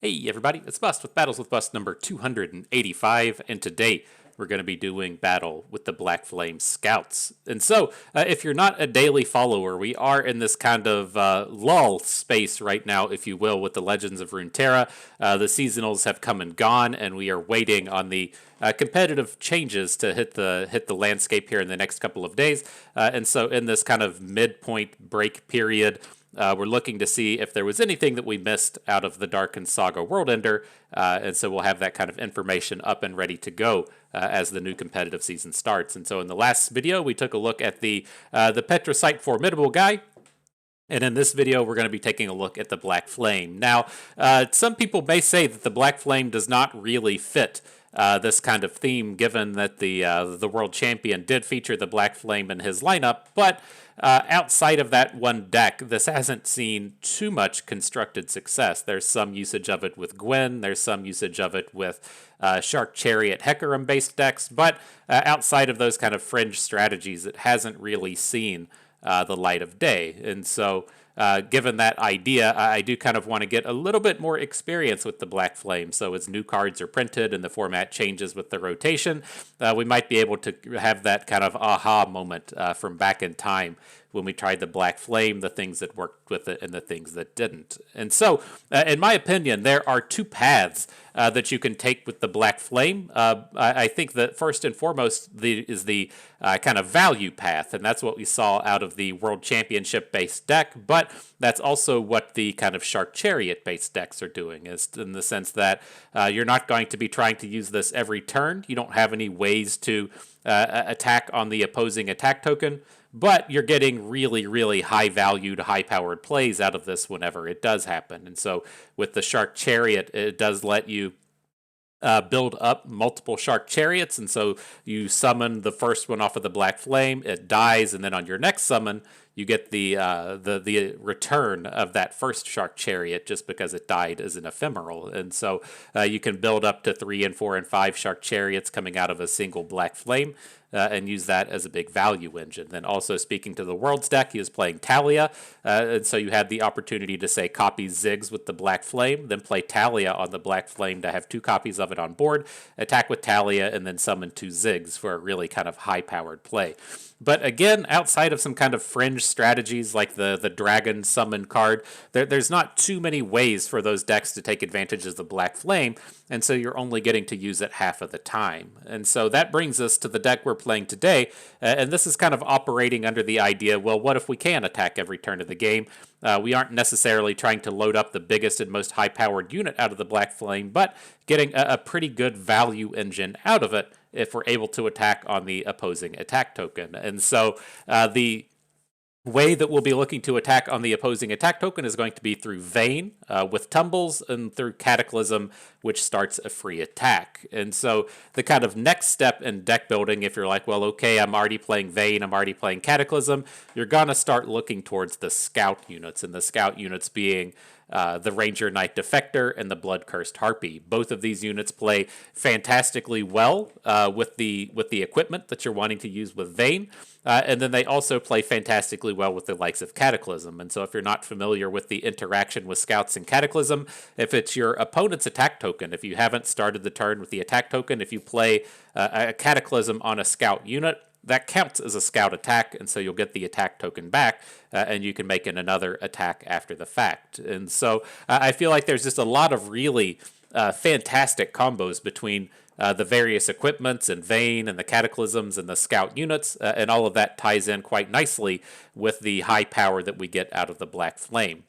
Hey everybody, it's Bust with Battles with Bust number 285, and today we're going to be doing battle with the Black Flame Scouts. And so, if you're not a daily follower, we are in this kind of lull space right now, if you will, with the Legends of Runeterra. The seasonals have come and gone, and we are waiting on the competitive changes to hit the landscape here in the next couple of days. And so, in this kind of midpoint break period, we're looking to see if there was anything that we missed out of the Darkened Saga World Ender, and so we'll have that kind of information up and ready to go as the new competitive season starts. And so in the last video, we took a look at the Petrosite Formidable guy, and in this video, we're going to be taking a look at the Black Flame. Now, some people may say that the Black Flame does not really fit this kind of theme, given that the world champion did feature the Black Flame in his lineup, but outside of that one deck, this hasn't seen too much constructed success. There's some usage of it with Gwen, there's some usage of it with Shark Chariot Hecarim-based decks, but outside of those kind of fringe strategies, it hasn't really seen the light of day. And so, given that idea, I do kind of want to get a little bit more experience with the Black Flame. So as new cards are printed and the format changes with the rotation, we might be able to have that kind of aha moment from back in time when we tried the Black Flame, the things that worked with it and the things that didn't. And so, in my opinion, there are two paths that you can take with the Black Flame. I think that first and foremost is the kind of value path, and that's what we saw out of the World Championship-based deck, but that's also what the kind of Shark Chariot-based decks are doing, is in the sense that you're not going to be trying to use this every turn. You don't have any ways to attack on the opposing attack token, but you're getting really, really high-valued, high-powered plays out of this whenever it does happen. And so with the Shark Chariot, it does let you build up multiple Shark Chariots, and so you summon the first one off of the Black Flame, it dies, and then on your next summon, you get the return of that first Shark Chariot just because it died as an ephemeral. And so you can build up to 3 and 4 and 5 Shark Chariots coming out of a single Black Flame and use that as a big value engine. Then also speaking to the Worlds deck, he was playing Talia, and so you had the opportunity to say copy Ziggs with the Black Flame, then play Talia on the Black Flame to have 2 copies of it on board, attack with Talia, and then summon 2 Ziggs for a really kind of high-powered play. But again, outside of some kind of fringe strategies like the Dragon Summon card, there's not too many ways for those decks to take advantage of the Black Flame, and so you're only getting to use it half of the time. And so that brings us to the deck we're playing today, and this is kind of operating under the idea, well, what if we can attack every turn of the game? We aren't necessarily trying to load up the biggest and most high-powered unit out of the Black Flame, but getting a pretty good value engine out of it if we're able to attack on the opposing attack token. And so the way that we'll be looking to attack on the opposing attack token is going to be through Vayne with tumbles and through Cataclysm, which starts a free attack. And so the kind of next step in deck building, if you're like, well, okay, I'm already playing Vayne, I'm already playing Cataclysm, you're going to start looking towards the scout units, and the scout units being the Ranger Knight Defector and the Blood Cursed Harpy. Both of these units play fantastically well with the equipment that you're wanting to use with Vayne, and then they also play fantastically well with the likes of Cataclysm. And so if you're not familiar with the interaction with Scouts and Cataclysm, if it's your opponent's attack token, if you haven't started the turn with the attack token, if you play a Cataclysm on a Scout unit, that counts as a scout attack, and so you'll get the attack token back, and you can make it another attack after the fact. And so I feel like there's just a lot of really fantastic combos between the various equipments and Vayne and the Cataclysms and the scout units, and all of that ties in quite nicely with the high power that we get out of the Black Flame.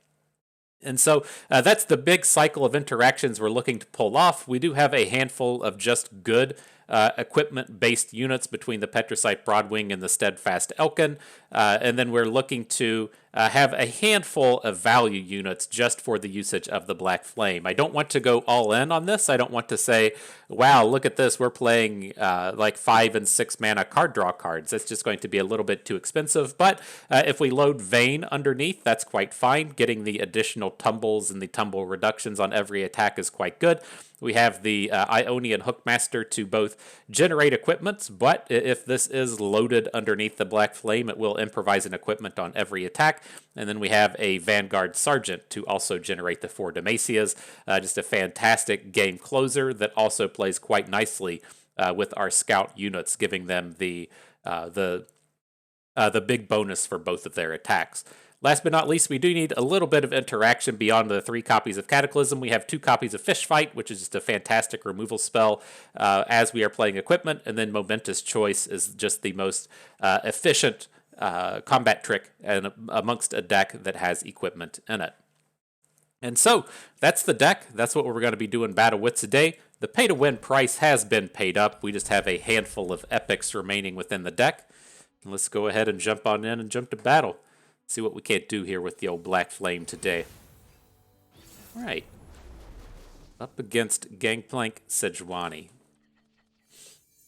And so that's the big cycle of interactions we're looking to pull off. We do have a handful of just good equipment-based units between the Petrosite Broadwing and the Steadfast Elkin, and then we're looking to have a handful of value units just for the usage of the Black Flame. I don't want to go all in on this. I don't want to say, wow, look at this, we're playing like 5 and 6 mana card draw cards. That's just going to be a little bit too expensive, but if we load Vayne underneath, that's quite fine. Getting the additional tumbles and the tumble reductions on every attack is quite good. We have the Ionian Hookmaster to both with generate equipments, but if this is loaded underneath the Black Flame, it will improvise an equipment on every attack. And then we have a Vanguard Sergeant to also generate the 4 Demacias. Just a fantastic game closer that also plays quite nicely with our scout units, giving them the big bonus for both of their attacks. Last but not least, we do need a little bit of interaction beyond the 3 copies of Cataclysm. We have 2 copies of Fish Fight, which is just a fantastic removal spell as we are playing equipment, and then Momentous Choice is just the most efficient combat trick and amongst a deck that has equipment in it. And so that's the deck. That's what we're going to be doing battle with today. The pay-to-win price has been paid up. We just have a handful of epics remaining within the deck. Let's go ahead and jump on in and jump to battle. See what we can't do here with the old Black Flame today. All right. Up against Gangplank Sejuani.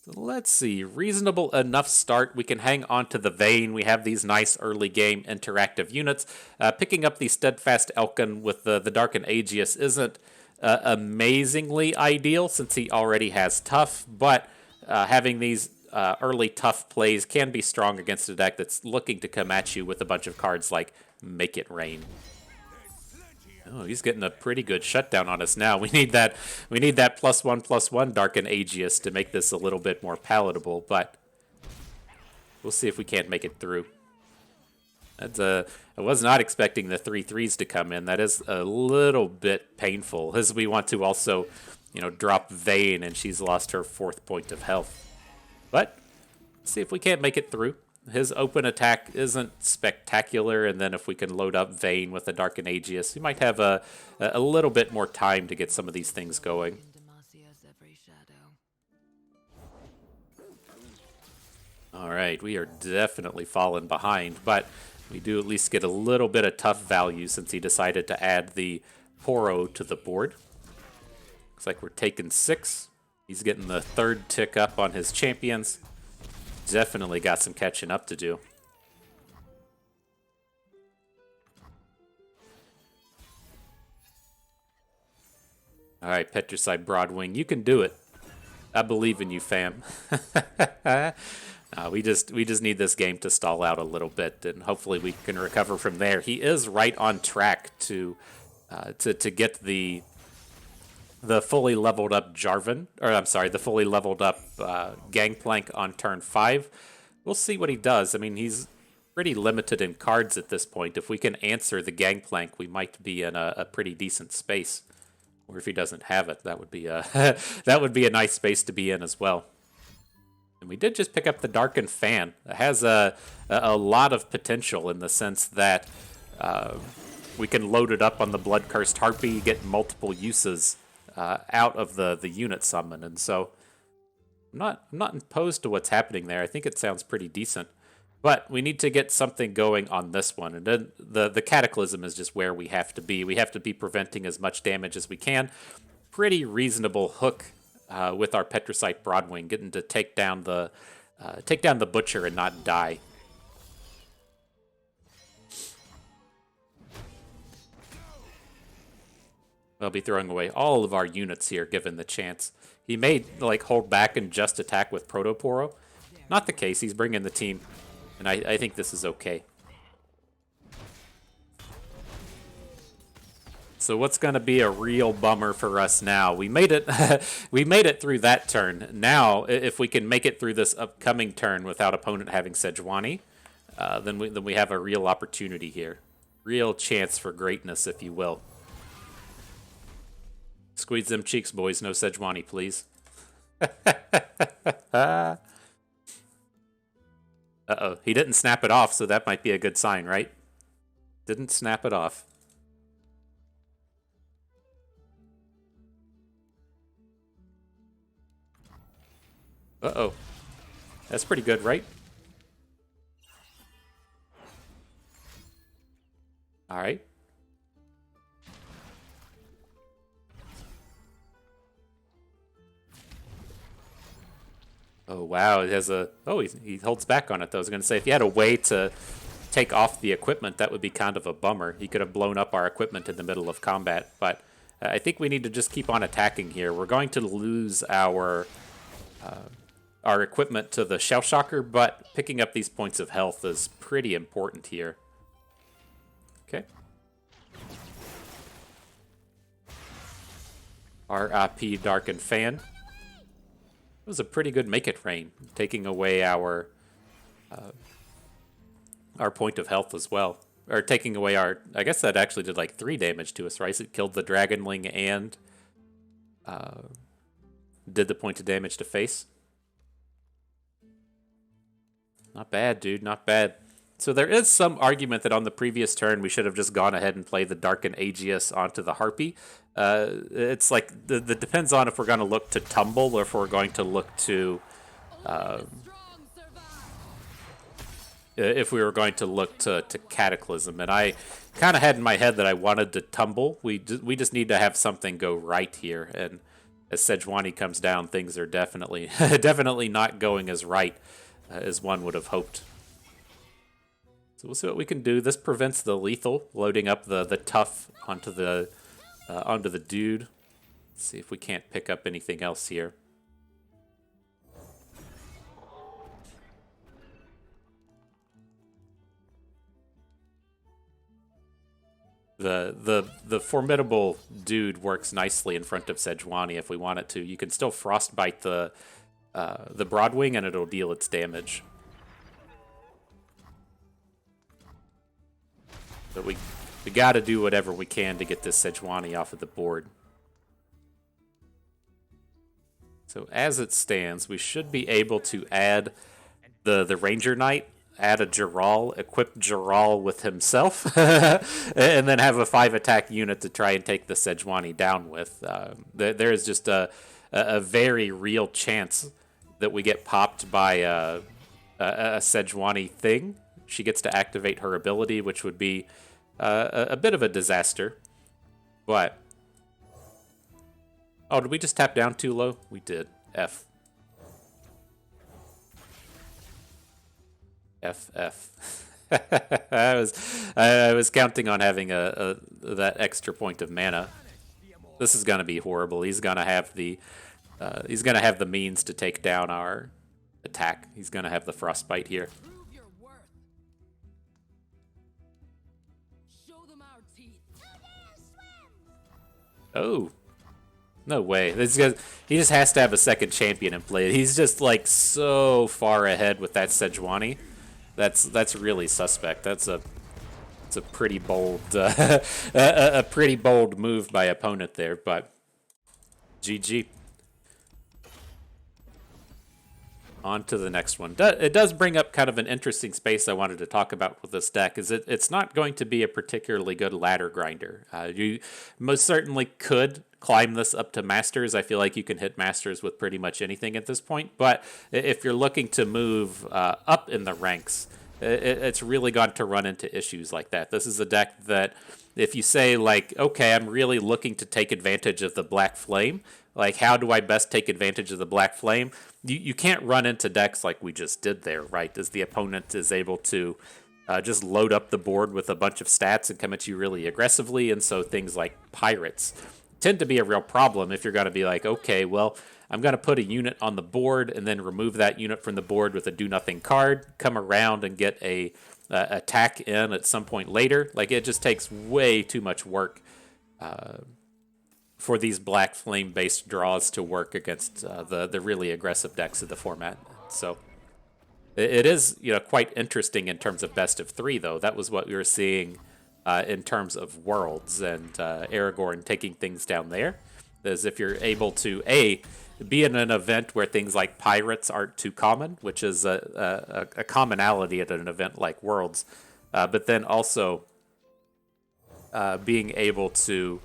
So let's see. Reasonable enough start. We can hang on to the Vayne. We have these nice early game interactive units. Picking up the Steadfast Elkin with the Darken Aegis isn't amazingly ideal since he already has Tough, but having these early tough plays can be strong against a deck that's looking to come at you with a bunch of cards like Make It Rain. Oh, he's getting a pretty good shutdown on us now. We need that +1/+1 Darken Aegis to make this a little bit more palatable, but we'll see if we can't make it through. I was not expecting the 3/3s to come in. That is a little bit painful, as we want to also, drop Vayne, and she's lost her 4th point of health. But let's see if we can't make it through. His open attack isn't spectacular, and then if we can load up Vayne with a Darken Aegis, we might have a little bit more time to get some of these things going. All right, we are definitely falling behind, but we do at least get a little bit of tough value since he decided to add the Poro to the board. Looks like we're taking 6. He's getting the 3rd tick up on his champions. Definitely got some catching up to do. All right, Petricide Broadwing, you can do it. I believe in you, fam. We just need this game to stall out a little bit, and hopefully we can recover from there. He is right on track to get the fully leveled up Jarvan, or I'm sorry, the fully leveled up Gangplank on turn 5. We'll see what he does. I mean, he's pretty limited in cards at this point. If we can answer the Gangplank, we might be in a pretty decent space. Or if he doesn't have it, that would be a that would be a nice space to be in as well. And we did just pick up the Darkened Fan. It has a lot of potential in the sense that we can load it up on the Blood-Cursed Harpy, get multiple uses out of the unit summon, and so I'm not opposed to what's happening there. I think it sounds pretty decent, but we need to get something going on this one, and then the Cataclysm is just where we have to be. We have to be preventing as much damage as we can. Pretty reasonable hook with our Petricite Broadwing, getting to take down the Butcher and not die. I'll be throwing away all of our units here, given the chance. He may hold back and just attack with Protoporo. Not the case. He's bringing the team, and I think this is okay. So what's going to be a real bummer for us now? We made it. We made it through that turn. Now, if we can make it through this upcoming turn without opponent having Sejuani, then we have a real opportunity here, real chance for greatness, if you will. Squeeze them cheeks, boys. No Sejuani, please. Uh-oh. He didn't snap it off, so that might be a good sign, right? Didn't snap it off. Uh-oh. That's pretty good, right? All right. Oh, wow. It has a... Oh, he holds back on it, though. I was going to say, if he had a way to take off the equipment, that would be kind of a bummer. He could have blown up our equipment in the middle of combat. But I think we need to just keep on attacking here. We're going to lose our our equipment to the Shell Shocker, but picking up these points of health is pretty important here. Okay. RIP Darkened Fan. It was a pretty good Make It Rain, taking away our point of health as well. Or taking away our... I guess that actually did like 3 damage to us, right? It killed the Dragonling and did the point of damage to face. Not bad, dude. Not bad. So there is some argument that on the previous turn we should have just gone ahead and played the Darkened Aegis onto the Harpy. It's like, the depends on if we're going to look to tumble or if we're going to look to... if we were going to look to Cataclysm. And I kind of had in my head that I wanted to tumble. We just need to have something go right here. And as Sejuani comes down, things are definitely definitely not going as right as one would have hoped. So we'll see what we can do. This prevents the lethal, loading up the tough onto the dude. Let's see if we can't pick up anything else here. The formidable dude works nicely in front of Sejuani if we want it to. You can still frostbite the Broadwing and it'll deal its damage. But we got to do whatever we can to get this Sejuani off of the board. So as it stands, we should be able to add the Ranger Knight, add a Jarl, equip Jarl with himself, and then have a 5-attack unit to try and take the Sejuani down with. There is just a very real chance that we get popped by a Sejuani thing. She gets to activate her ability, which would be a bit of a disaster. But... oh, did we just tap down too low? We did. F. I was counting on having that extra point of mana. This is gonna be horrible. He's gonna have the means to take down our attack. He's gonna have the frostbite here. Oh. No way. He just has to have a second champion in play. He's just like so far ahead with that Sejuani. That's really suspect. It's a pretty bold a pretty bold move by opponent there, but GG. On to the next one. It does bring up kind of an interesting space I wanted to talk about with this deck. It's not going to be a particularly good ladder grinder. You most certainly could climb this up to Masters. I feel like you can hit Masters with pretty much anything at this point. But if you're looking to move up in the ranks, it's really got to run into issues like that. This is a deck that if you say, like, okay, I'm really looking to take advantage of the Black Flame, like, how do I best take advantage of the Black Flame? You can't run into decks like we just did there, right? As the opponent is able to just load up the board with a bunch of stats and come at you really aggressively, and so things like Pirates tend to be a real problem if you're going to be like, okay, well, I'm going to put a unit on the board and then remove that unit from the board with a do-nothing card, come around and get a attack in at some point later. Like, it just takes way too much work for these Black Flame-based draws to work against the really aggressive decks of the format. So it is, quite interesting in terms of best of 3, though. That was what we were seeing in terms of Worlds and Aragorn taking things down there. Is if you're able to, A, be in an event where things like Pirates aren't too common, which is a commonality at an event like Worlds, but then also being able to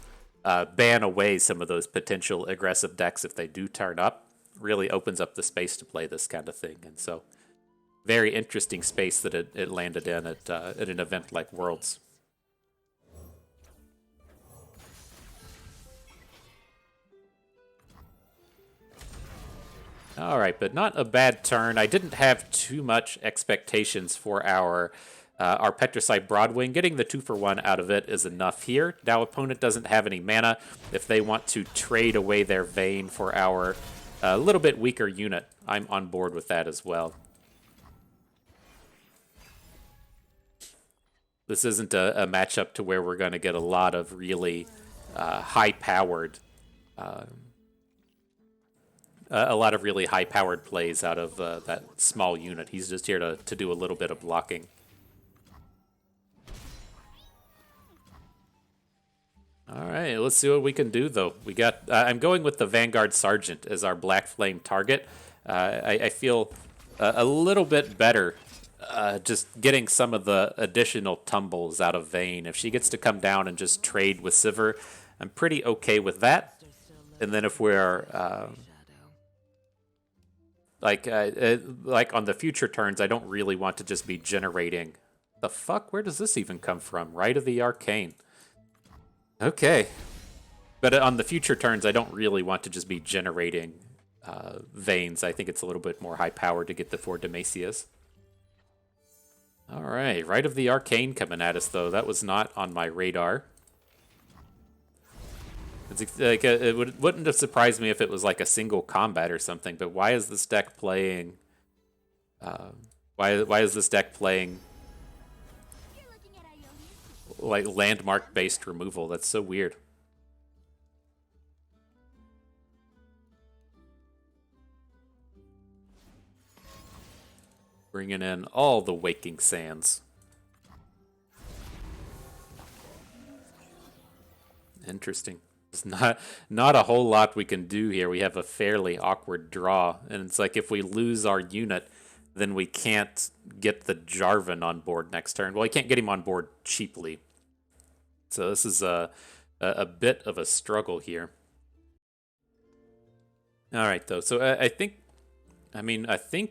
ban away some of those potential aggressive decks if they do turn up, really opens up the space to play this kind of thing. And so, very interesting space that it landed in at an event like Worlds. All right, but not a bad turn. I didn't have too much expectations for our Petricite Broadwing. Getting the 2-for-1 out of it is enough here. Now, opponent doesn't have any mana. If they want to trade away their Vayne for our a little bit weaker unit, I'm on board with that as well. This isn't a matchup to where we're going to get a lot of really high-powered plays out of that small unit. He's just here to do a little bit of blocking. All right, let's see what we can do, though. We got. I'm going with the Vanguard Sergeant as our Black Flame target. I feel a little bit better just getting some of the additional tumbles out of Vayne. If she gets to come down and just trade with Sivir, I'm pretty okay with that. And then if we're like on the future turns, I don't really want to just be generating. The fuck? Where does this even come from? Right of the Arcane. Okay. But on the future turns, I don't really want to just be generating Vaynes. I think it's a little bit more high power to get the 4 Demacias. All right, Right of the Arcane coming at us, though. That was not on my radar. It's like wouldn't have surprised me if it was like a single combat or something. But why is this deck playing? Why is this deck playing like landmark-based removal? That's so weird. Bringing in all the Waking Sands. Interesting. There's not a whole lot we can do here. We have a fairly awkward draw, and it's like if we lose our unit, then we can't get the Jarvan on board next turn. Well, I can't get him on board cheaply. So this is a bit of a struggle here. All right, though. So I think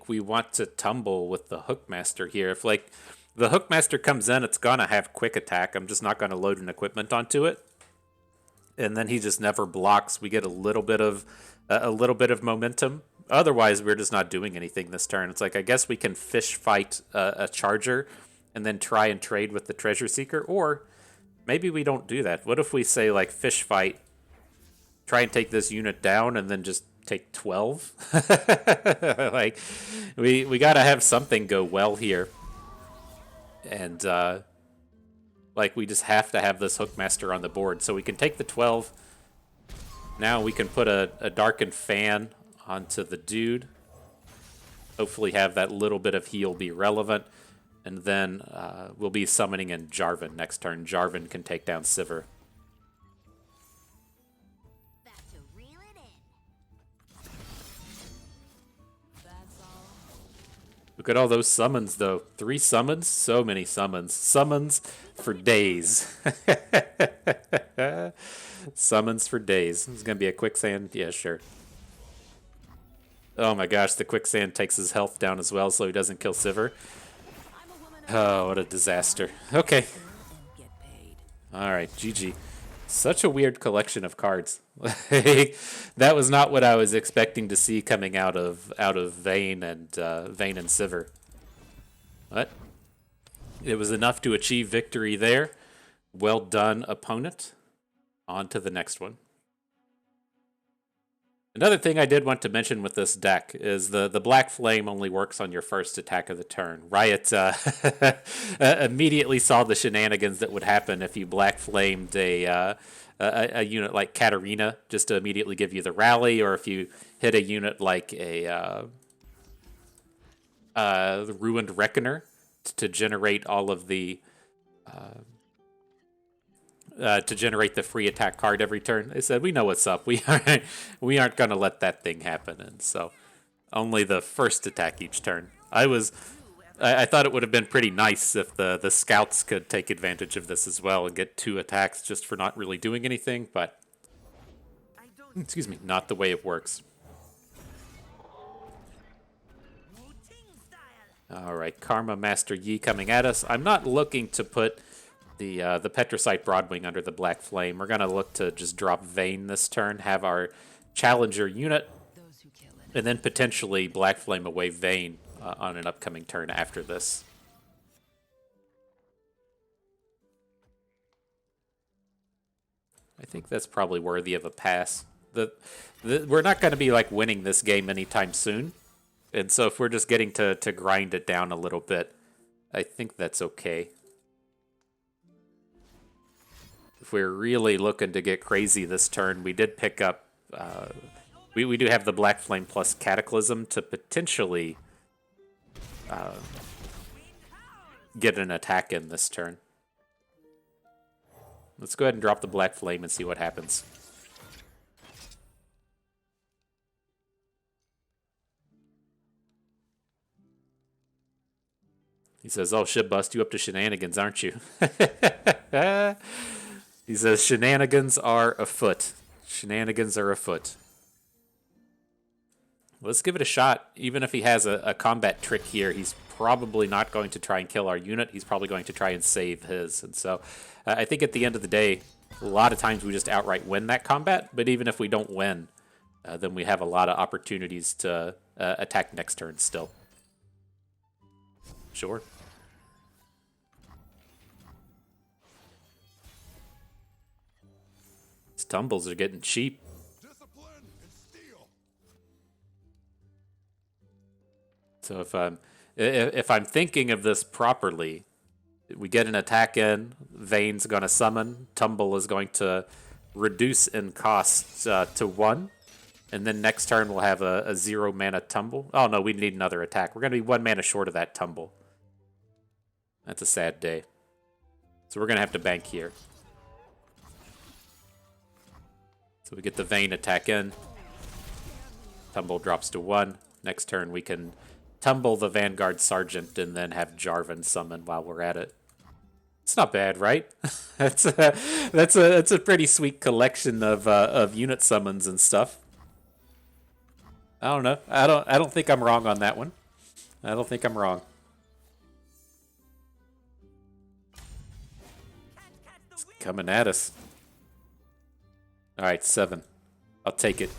we want to tumble with the Hookmaster here. If like the Hookmaster comes in, it's gonna have quick attack. I'm just not gonna load an equipment onto it, and then he just never blocks. We get a little bit of momentum. Otherwise, we're just not doing anything this turn. It's like I guess we can fish fight a Charger, and then try and trade with the Treasure Seeker, or maybe we don't do that. What if we say like fish fight, try and take this unit down, and then just take 12? Like we got to have something go well here, and like we just have to have this Hookmaster on the board so we can take the 12. Now we can put a Darkened Fan onto the dude, hopefully have that little bit of heal be relevant, and then we'll be summoning in Jarvan next turn. Jarvan can take down Sivir. Look at all those summons, though. 3 summons? So many summons. Summons for days. Summons for days. It's going to be a quicksand? Yeah, sure. Oh my gosh, the quicksand takes his health down as well so he doesn't kill Sivir. Oh, what a disaster. Okay. Alright, GG. Such a weird collection of cards. That was not what I was expecting to see coming out of Vayne and Sivir. But it was enough to achieve victory there. Well done, opponent. On to the next one. Another thing I did want to mention with this deck is the Black Flame only works on your first attack of the turn. Riot immediately saw the shenanigans that would happen if you Black Flamed a unit like Katarina just to immediately give you the rally, or if you hit a unit like a Ruined Reckoner to generate all of the to generate the free attack card every turn. They said, we know what's up. We aren't going to let that thing happen. And so only the first attack each turn. I thought it would have been pretty nice if the scouts could take advantage of this as well and get 2 attacks just for not really doing anything, but excuse me, not the way it works. All right, Karma Master Yi coming at us. I'm not looking to put the Petricite Broadwing under the Black Flame. We're going to look to just drop Vayne this turn, have our Challenger unit, and then potentially Black Flame away Vayne on an upcoming turn after this. I think that's probably worthy of a pass. We're not going to be like winning this game anytime soon. And so if we're just getting to grind it down a little bit, I think that's okay. If we're really looking to get crazy this turn, we did pick up... we do have the Black Flame plus Cataclysm to potentially get an attack in this turn. Let's go ahead and drop the Black Flame and see what happens. He says, oh shit, Bust, you up to shenanigans, aren't you? He says, shenanigans are afoot. Shenanigans are afoot. Let's give it a shot. Even if he has a combat trick here, he's probably not going to try and kill our unit. He's probably going to try and save his. And so I think at the end of the day, a lot of times we just outright win that combat. But even if we don't win, then we have a lot of opportunities to attack next turn still. Sure. These tumbles are getting cheap. So if I'm thinking of this properly, we get an attack in, Vayne's going to summon, Tumble is going to reduce in cost to 1, and then next turn we'll have a 0 mana Tumble. Oh no, we need another attack. We're going to be 1 mana short of that Tumble. That's a sad day. So we're going to have to bank here. So we get the Vayne attack in, Tumble drops to 1. Next turn we can Tumble the Vanguard Sergeant and then have Jarvan summon while we're at it. It's not bad, right? that's a pretty sweet collection of unit summons and stuff. I don't know. I don't think I'm wrong on that one. I don't think I'm wrong. It's coming at us. All right, 7. I'll take it.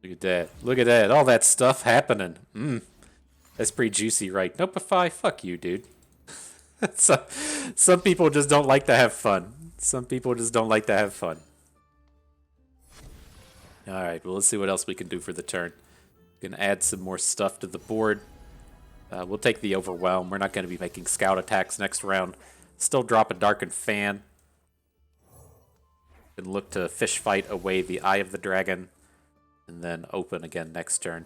Look at that. Look at that. All that stuff happening. That's pretty juicy, right? Nopeify? Fuck you, dude. Some people just don't like to have fun. Some people just don't like to have fun. Alright, well, let's see what else we can do for the turn. We can add some more stuff to the board. We'll take the Overwhelm. We're not going to be making scout attacks next round. Still drop a Darkened Fan. And look to fish fight away the Eye of the Dragon. And then open again next turn.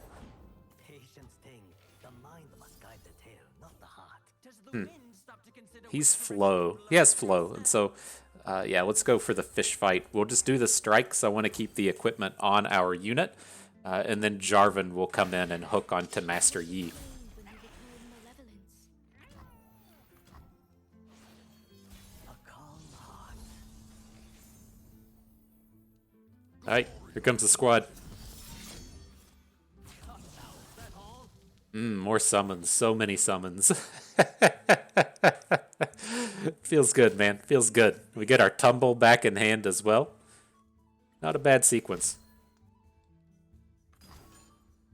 He's flow. He has flow. And so, yeah, let's go for the fish fight. We'll just do the strikes. I want to keep the equipment on our unit. And then Jarvan will come in and hook onto Master Yi. Alright, here comes the squad. More summons. So many summons. Feels good, man. Feels good. We get our Tumble back in hand as well. Not a bad sequence.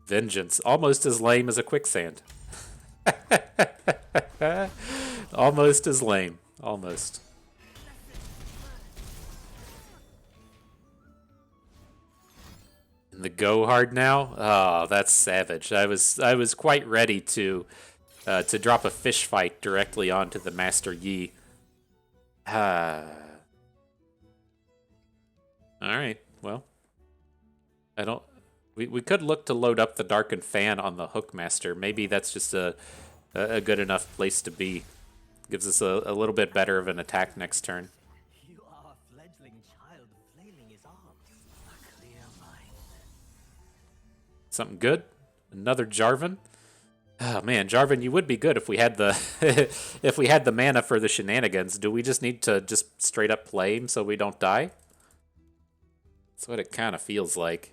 Vengeance. Almost as lame as a Quicksand. Almost as lame. Almost. The go hard now? Oh, that's savage. I was quite ready to drop a fish fight directly onto the Master Yi. All right. Well, I don't. We could look to load up the Darkened Fan on the Hookmaster. Maybe that's just a good enough place to be. Gives us a little bit better of an attack next turn. You are a fledgling child flailing his arms. A clear mind. Something good? Another Jarvan? Oh man, Jarvan, you would be good if we had the if we had the mana for the shenanigans. Do we just need to just straight up play him so we don't die? That's what it kind of feels like.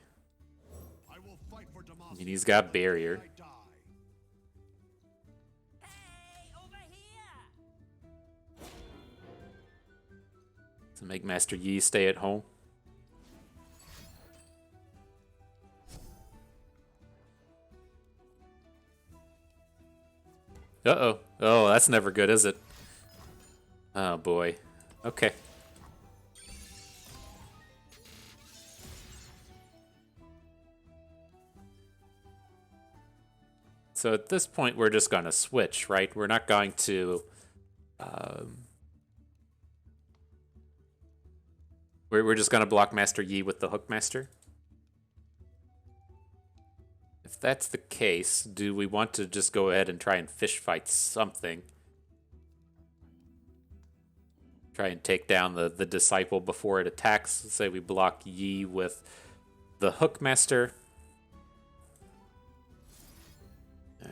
I mean, he's got barrier. To make Master Yi stay at home. Uh-oh. Oh, that's never good, is it? Oh, boy. Okay. So at this point, we're just going to switch, right? We're not going to... we're just going to block Master Yi with the Hookmaster. If that's the case, do we want to just go ahead and try and fish fight something? Try and take down the Disciple before it attacks. Let's say we block Yi with the Hookmaster.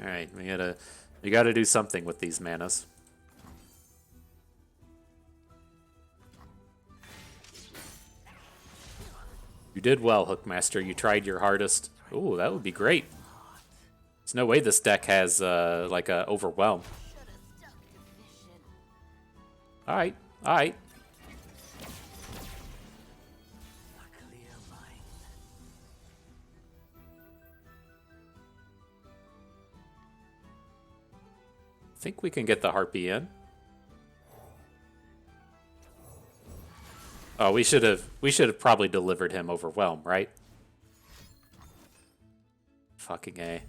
Alright, we gotta do something with these manas. You did well, Hookmaster. You tried your hardest. Ooh, that would be great. There's no way this deck has, like, a Overwhelm. Alright, alright. I think we can get the Harpy in. Oh, we should have probably delivered him Overwhelm, right? Fucking A.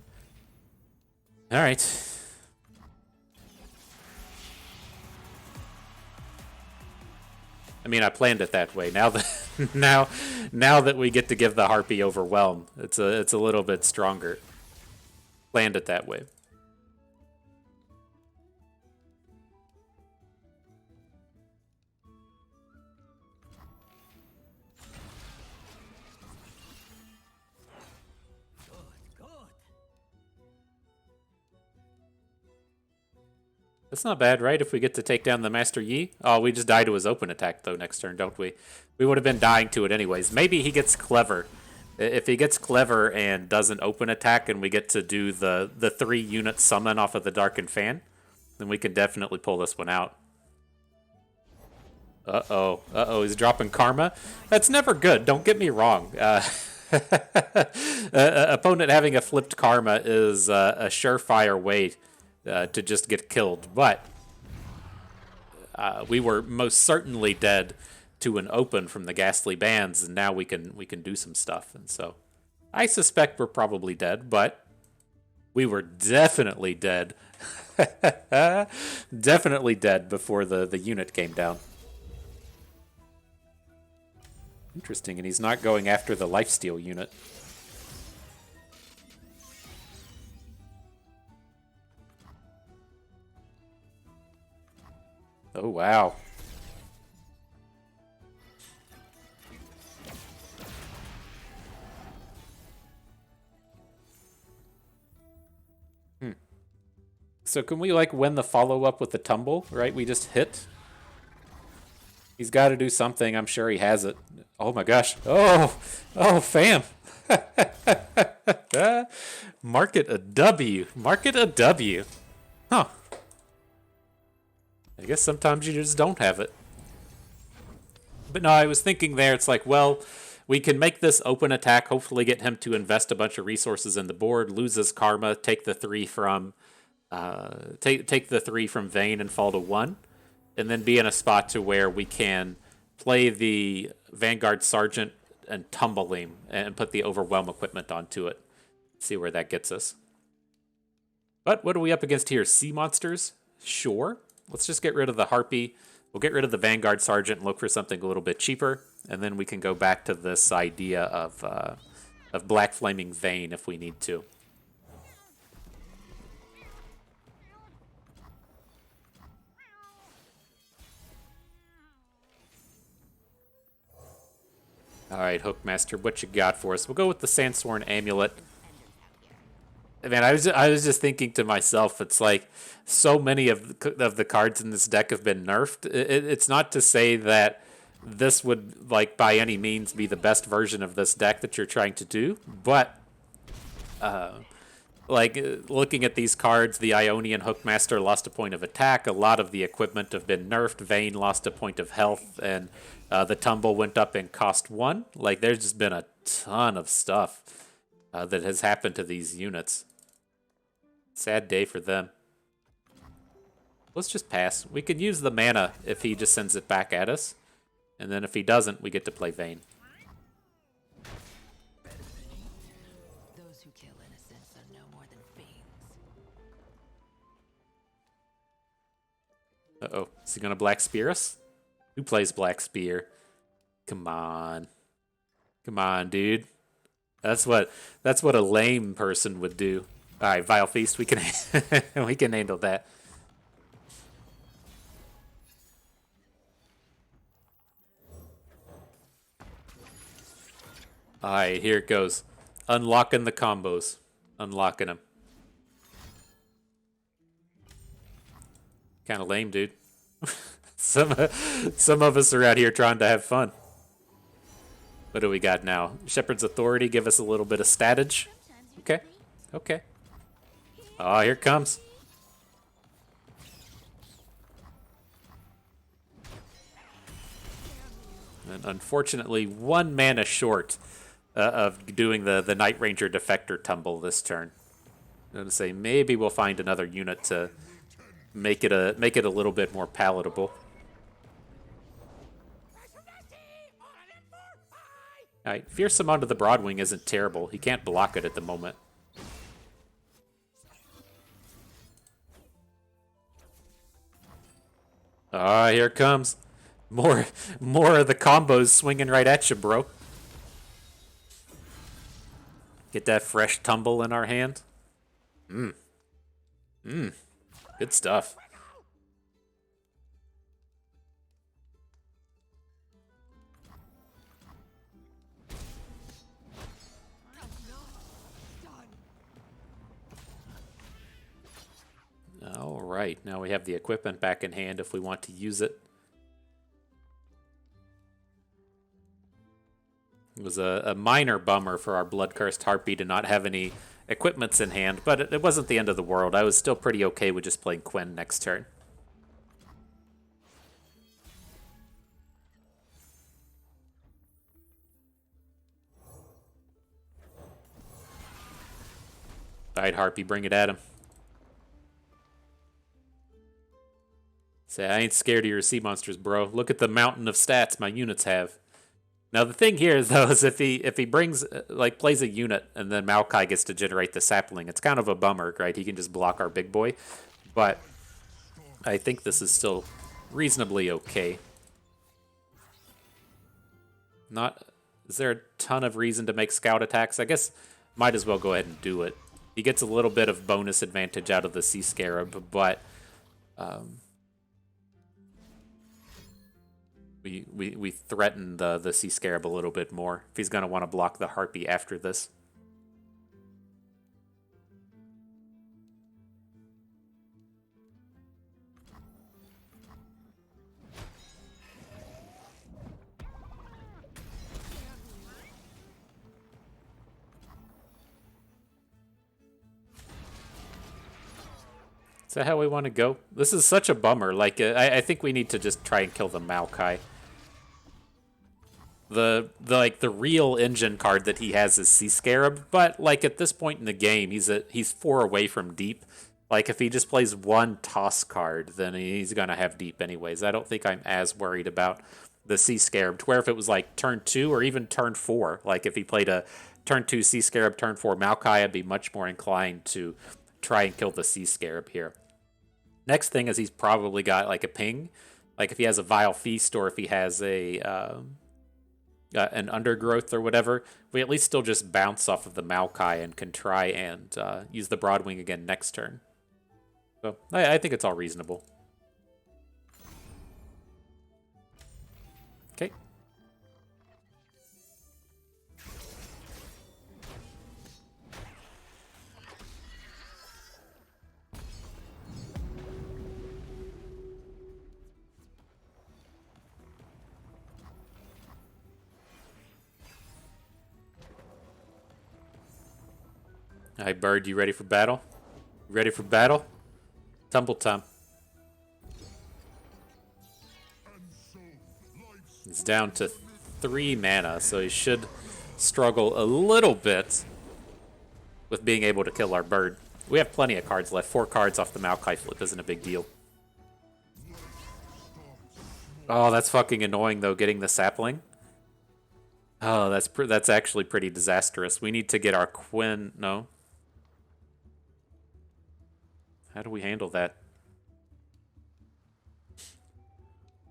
Alright. I mean, I planned it that way. Now that now that we get to give the Harpy Overwhelm, it's a little bit stronger. Planned it that way. That's not bad, right? If we get to take down the Master Yi. Oh, we just die to his open attack, though, next turn, don't we? We would have been dying to it anyways. Maybe he gets clever. If he gets clever and doesn't open attack and we get to do the 3-unit summon off of the Darkened Fan, then we can definitely pull this one out. Uh-oh. Uh-oh, he's dropping Karma. That's never good, don't get me wrong. Opponent having a flipped Karma is a surefire way to just get killed, but we were most certainly dead to an open from the Ghastly Bands, and now we can do some stuff. And so I suspect we're probably dead, but we were definitely dead. Definitely dead before the unit came down. Interesting, and he's not going after the lifesteal unit. Oh, wow. So can we, like, win the follow-up with the tumble, right? We just hit. He's got to do something. I'm sure he has it. Oh, my gosh. Oh, fam. Mark it a W. Mark it a W. Huh. I guess sometimes you just don't have it. But no, I was thinking there, it's like, well, we can make this open attack, hopefully get him to invest a bunch of resources in the board, lose his Karma, take the 3 from take the 3 from Vayne and fall to 1, and then be in a spot to where we can play the Vanguard Sergeant and tumble him and put the Overwhelm equipment onto it. See where that gets us. But what are we up against here? Sea monsters? Sure. Let's just get rid of the Harpy. We'll get rid of the Vanguard Sergeant and look for something a little bit cheaper, and then we can go back to this idea of Black Flaming Vayne if we need to. All right, Hookmaster, what you got for us? We'll go with the Sandsworn Amulet. Man, I was just thinking to myself, it's like so many of the cards in this deck have been nerfed. It's not to say that this would, like, by any means be the best version of this deck that you're trying to do, but like, looking at these cards, the Ionian Hookmaster lost a point of attack. A lot of the equipment have been nerfed. Vayne lost a point of health, and the Tumble went up in cost 1. Like, there's just been a ton of stuff that has happened to these units. Sad day for them. Let's just pass. We could use the mana if he just sends it back at us. And then if he doesn't, we get to play Vayne. Those who kill innocents are no more than fiends. Uh-oh. Is he going to Black Spear us? Who plays Black Spear? Come on. Come on, dude. That's what a lame person would do. All right, Vile Feast. We can we can handle that. All right, here it goes. Unlocking the combos. Unlocking them. Kind of lame, dude. some of us are out here trying to have fun. What do we got now? Shepherd's Authority, give us a little bit of statage. Okay, okay. Oh, here it comes. And unfortunately, 1 mana short of doing the Night Ranger Defector tumble this turn. I'm gonna say maybe we'll find another unit to make it a little bit more palatable. Alright, Fearsome onto the Broadwing isn't terrible. He can't block it at the moment. Ah, here it comes. More of the combos swinging right at you, bro. Get that fresh tumble in our hand. Good stuff. All right, now we have the equipment back in hand if we want to use it. It was a minor bummer for our Blood-Cursed Harpy to not have any equipments in hand, but it wasn't the end of the world. I was still pretty okay with just playing Quinn next turn. All right, Harpy, bring it at him. Say, I ain't scared of your sea monsters, bro. Look at the mountain of stats my units have. Now the thing here is though is if he brings plays a unit and then Maokai gets to generate the sapling, it's kind of a bummer, right? He can just block our big boy, but I think this is still reasonably okay. Is there a ton of reason to make scout attacks? I guess might as well go ahead and do it. He gets a little bit of bonus advantage out of the Sea Scarab, but we threaten the Sea Scarab a little bit more if he's going to want to block the Harpy after this. Is that how we want to go? This is such a bummer. Like, I think we need to just try and kill the Maokai. The real engine card that he has is Sea Scarab, but like at this point in the game, he's 4 away from deep. Like if he just plays 1 toss card, then he's gonna have deep anyways. I don't think I'm as worried about the Sea Scarab. To where if it was like turn 2 or even turn 4, like if he played a turn 2 Sea Scarab, turn 4 Maokai, I'd be much more inclined to try and kill the Sea Scarab here. Next thing is he's probably got like a ping, like if he has a Vile Feast or if he has a an Undergrowth or whatever, we at least still just bounce off of the Maokai and can try and use the Broadwing again next turn. So I think it's all reasonable. Okay. All right, Bird, you ready for battle? You ready for battle? Tumble time. He's down to 3 mana, so he should struggle a little bit with being able to kill our bird. We have plenty of cards left. 4 cards off the Maokai flip isn't a big deal. Oh, that's fucking annoying though, getting the sapling. Oh, that's actually pretty disastrous. We need to get our Quinn. No. How do we handle that?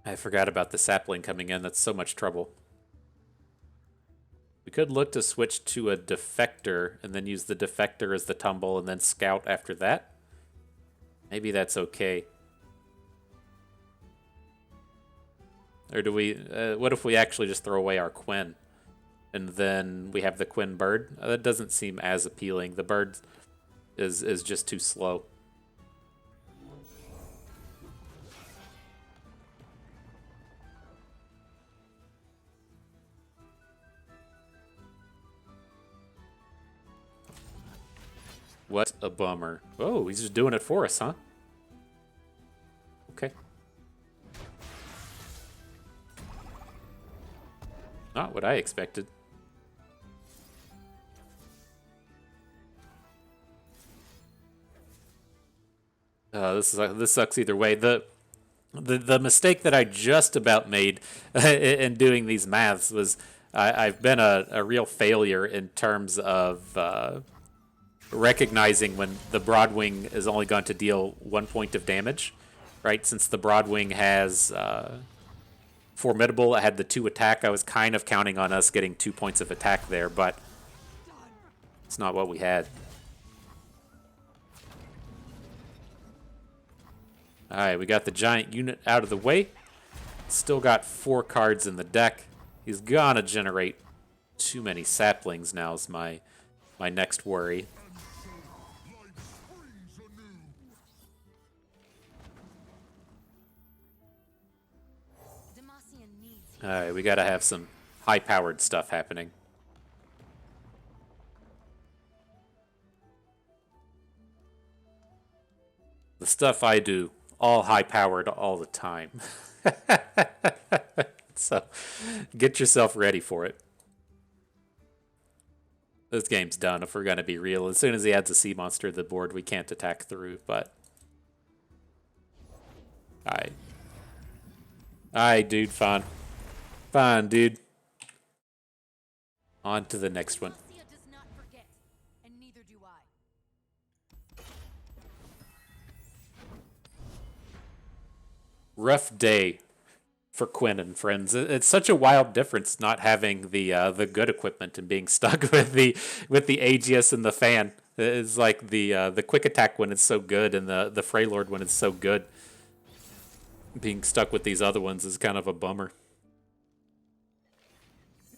I forgot about the sapling coming in. That's so much trouble. We could look to switch to a defector and then use the defector as the tumble and then scout after that. Maybe that's okay. Or do we... what if we actually just throw away our Quinn? And then we have the Quinn bird? That doesn't seem as appealing. The bird is just too slow. What a bummer. Oh, he's just doing it for us, huh? Okay. Not what I expected. This sucks either way. The mistake that I just about made in doing these maths was I've been a real failure in terms of recognizing when the Broadwing is only going to deal 1 point of damage, right? Since the Broadwing has Formidable, I had the 2 attack. I was kind of counting on us getting 2 points of attack there, but it's not what we had. Alright, we got the giant unit out of the way. Still got 4 cards in the deck. He's gonna generate too many saplings now is my next worry. Alright, we gotta have some high-powered stuff happening. The stuff I do, all high-powered all the time. So, get yourself ready for it. This game's done if we're gonna be real. As soon as he adds a sea monster to the board, we can't attack through, but... Alright. Alright, dude, fine. Fine, dude. On to the next one. Rough day for Quinn and friends. It's such a wild difference not having the good equipment and being stuck with the Aegis and the fan. It's like the quick attack when it's so good and the Freylord when it's so good. Being stuck with these other ones is kind of a bummer.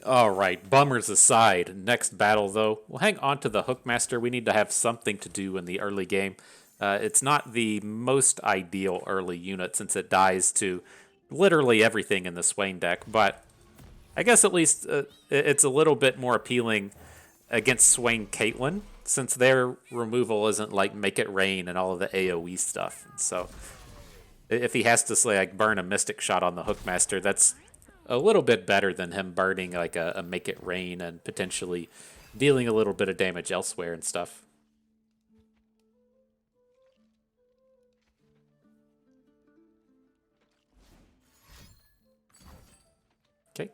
Alright, bummers aside. Next battle, though. We'll hang on to the Hookmaster. We need to have something to do in the early game. It's not the most ideal early unit since it dies to literally everything in the Swain deck, but I guess at least it's a little bit more appealing against Swain Caitlyn since their removal isn't like Make It Rain and all of the AoE stuff. So if he has to like burn a Mystic Shot on the Hookmaster, that's a little bit better than him burning like a Make It Rain and potentially dealing a little bit of damage elsewhere and stuff. Okay.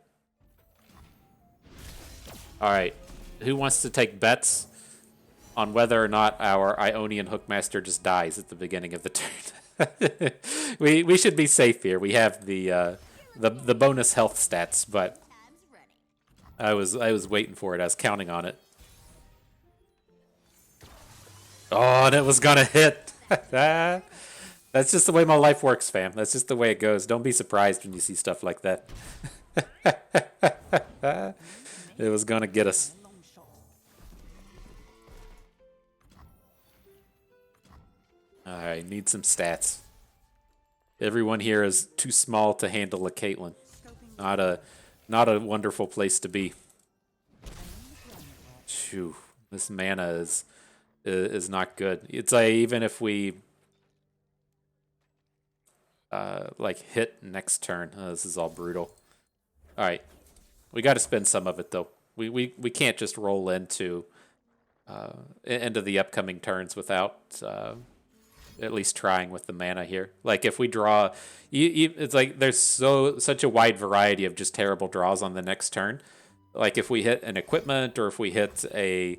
Alright. Who wants to take bets on whether or not our Ionian Hookmaster just dies at the beginning of the turn? we should be safe here. We have the bonus health stats, but I was waiting for it. I was counting on it. Oh, and it was gonna hit. That's just the way my life works, fam. That's just the way it goes. Don't be surprised when you see stuff like that. It was gonna get us. Alright, need some stats. Everyone here is too small to handle a Caitlyn. Not a wonderful place to be. Phew, this mana is not good. It's like even if we like hit next turn, this is all brutal. All right, we got to spend some of it though. We can't just roll into the upcoming turns without at least trying with the mana here. Like if we draw, it's like there's such a wide variety of just terrible draws on the next turn. Like if we hit an equipment or if we hit a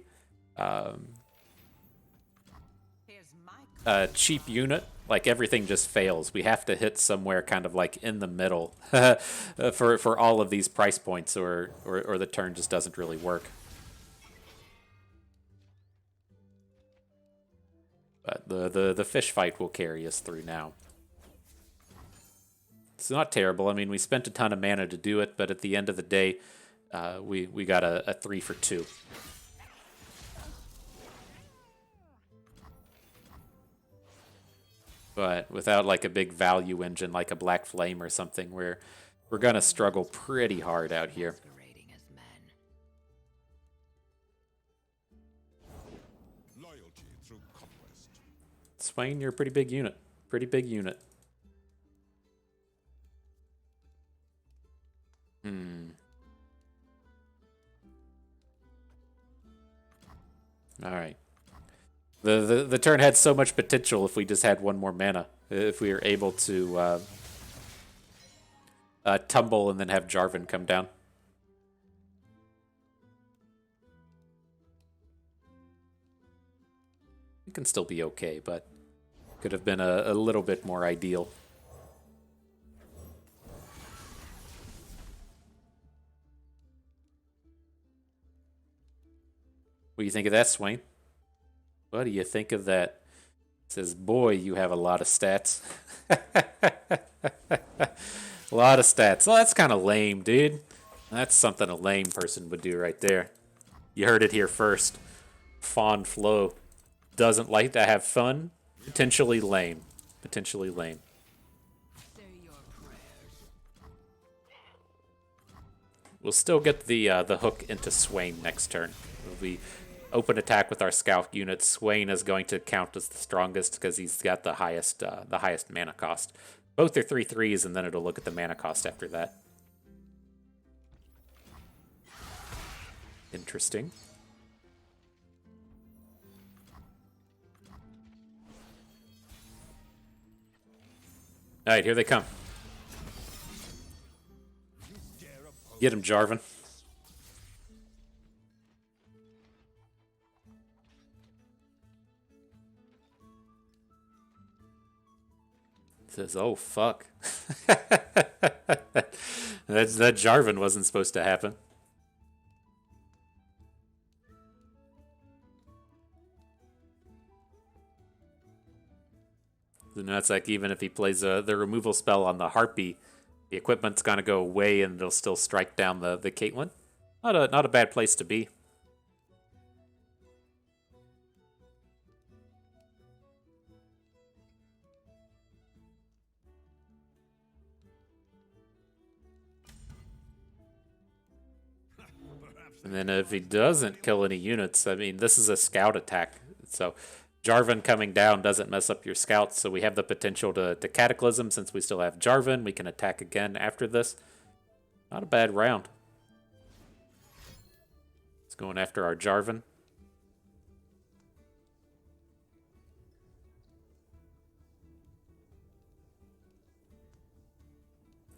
cheap unit, like everything just fails. We have to hit somewhere kind of like in the middle for all of these price points, or the turn just doesn't really work. But the fish fight will carry us through now. It's not terrible. I mean, we spent a ton of mana to do it, but at the end of the day, we got a 3 for 2. But without like a big value engine like a Black Flame or something, we're gonna struggle pretty hard out here. Masquerading as men. Loyalty through conquest. Swain, you're a pretty big unit. Pretty big unit. All right. The turn had so much potential if we just had one more mana. If we were able to tumble and then have Jarvan come down. It can still be okay, but could have been a little bit more ideal. What do you think of that, Swain? What do you think of that? It says, boy, you have a lot of stats. A lot of stats. Well, that's kind of lame, dude. That's something a lame person would do right there. You heard it here first. Fawn Flow doesn't like to have fun. Potentially lame. Potentially lame. Say your prayers. We'll still get the hook into Swain next turn. We open attack with our scout unit. Swain is going to count as the strongest because he's got the highest mana cost. Both are 3/3s, and then it'll look at the mana cost after that. Interesting. All right, here they come. Get him, Jarvan. Says, oh, fuck. that Jarvan wasn't supposed to happen. So now it's like even if he plays the removal spell on the Harpy, the equipment's gonna go away and it'll still strike down the Caitlyn. Not a bad place to be. And then if he doesn't kill any units, I mean, this is a scout attack. So Jarvan coming down doesn't mess up your scouts. So we have the potential to Cataclysm since we still have Jarvan. We can attack again after this. Not a bad round. It's going after our Jarvan.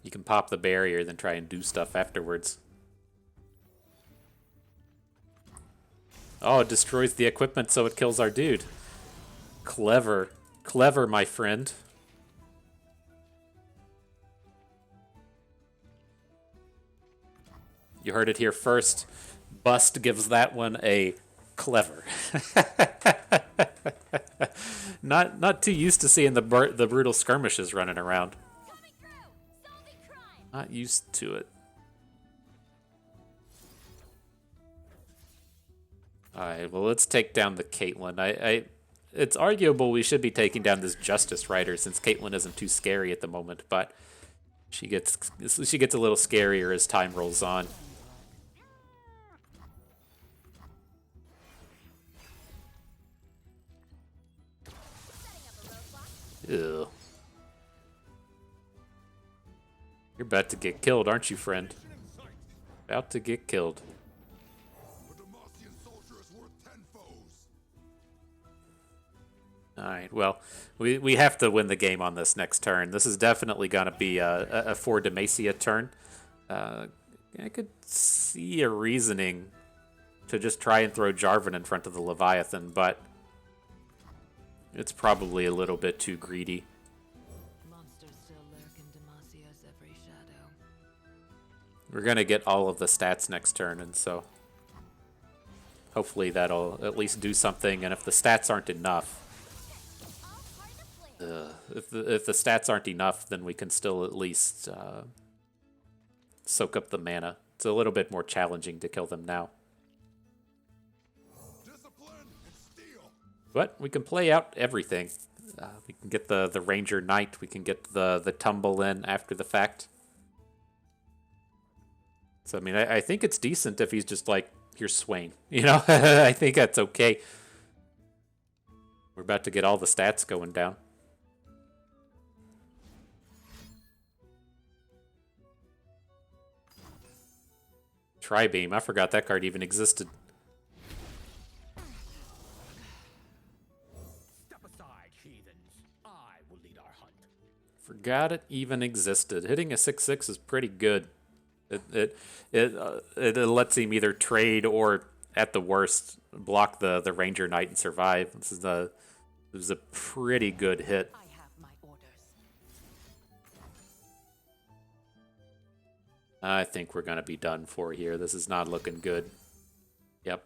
You can pop the barrier, then try and do stuff afterwards. Oh, it destroys the equipment so it kills our dude. Clever. Clever, my friend. You heard it here first. Bust gives that one a clever. Not too used to seeing the brutal skirmishes running around. Not used to it. Alright, well, let's take down the Caitlyn. It's arguable we should be taking down this Justice Rider since Caitlyn isn't too scary at the moment, but she gets a little scarier as time rolls on. Ew. You're about to get killed, aren't you, friend? About to get killed. Alright, well, we have to win the game on this next turn. This is definitely going to be a for Demacia turn. I could see a reasoning to just try and throw Jarvan in front of the Leviathan, but it's probably a little bit too greedy. Monsters still lurk in Demasia's every shadow. We're going to get all of the stats next turn, and so hopefully that'll at least do something. And if the stats aren't enough, if the stats aren't enough, then we can still at least soak up the mana. It's a little bit more challenging to kill them now. But we can play out everything. We can get the Ranger Knight. We can get the Tumble in after the fact. So, I mean, I think it's decent if he's just like, here's Swain. You know, I think that's okay. We're about to get all the stats going down. Tri-Beam. I forgot that card even existed. Step aside, heathens. I will lead our hunt. Forgot it even existed. Hitting a 6/6 is pretty good. It lets him either trade or, at the worst, block the Ranger Knight and survive. This is a pretty good hit. I have my orders. I think we're gonna be done for here. This is not looking good. Yep.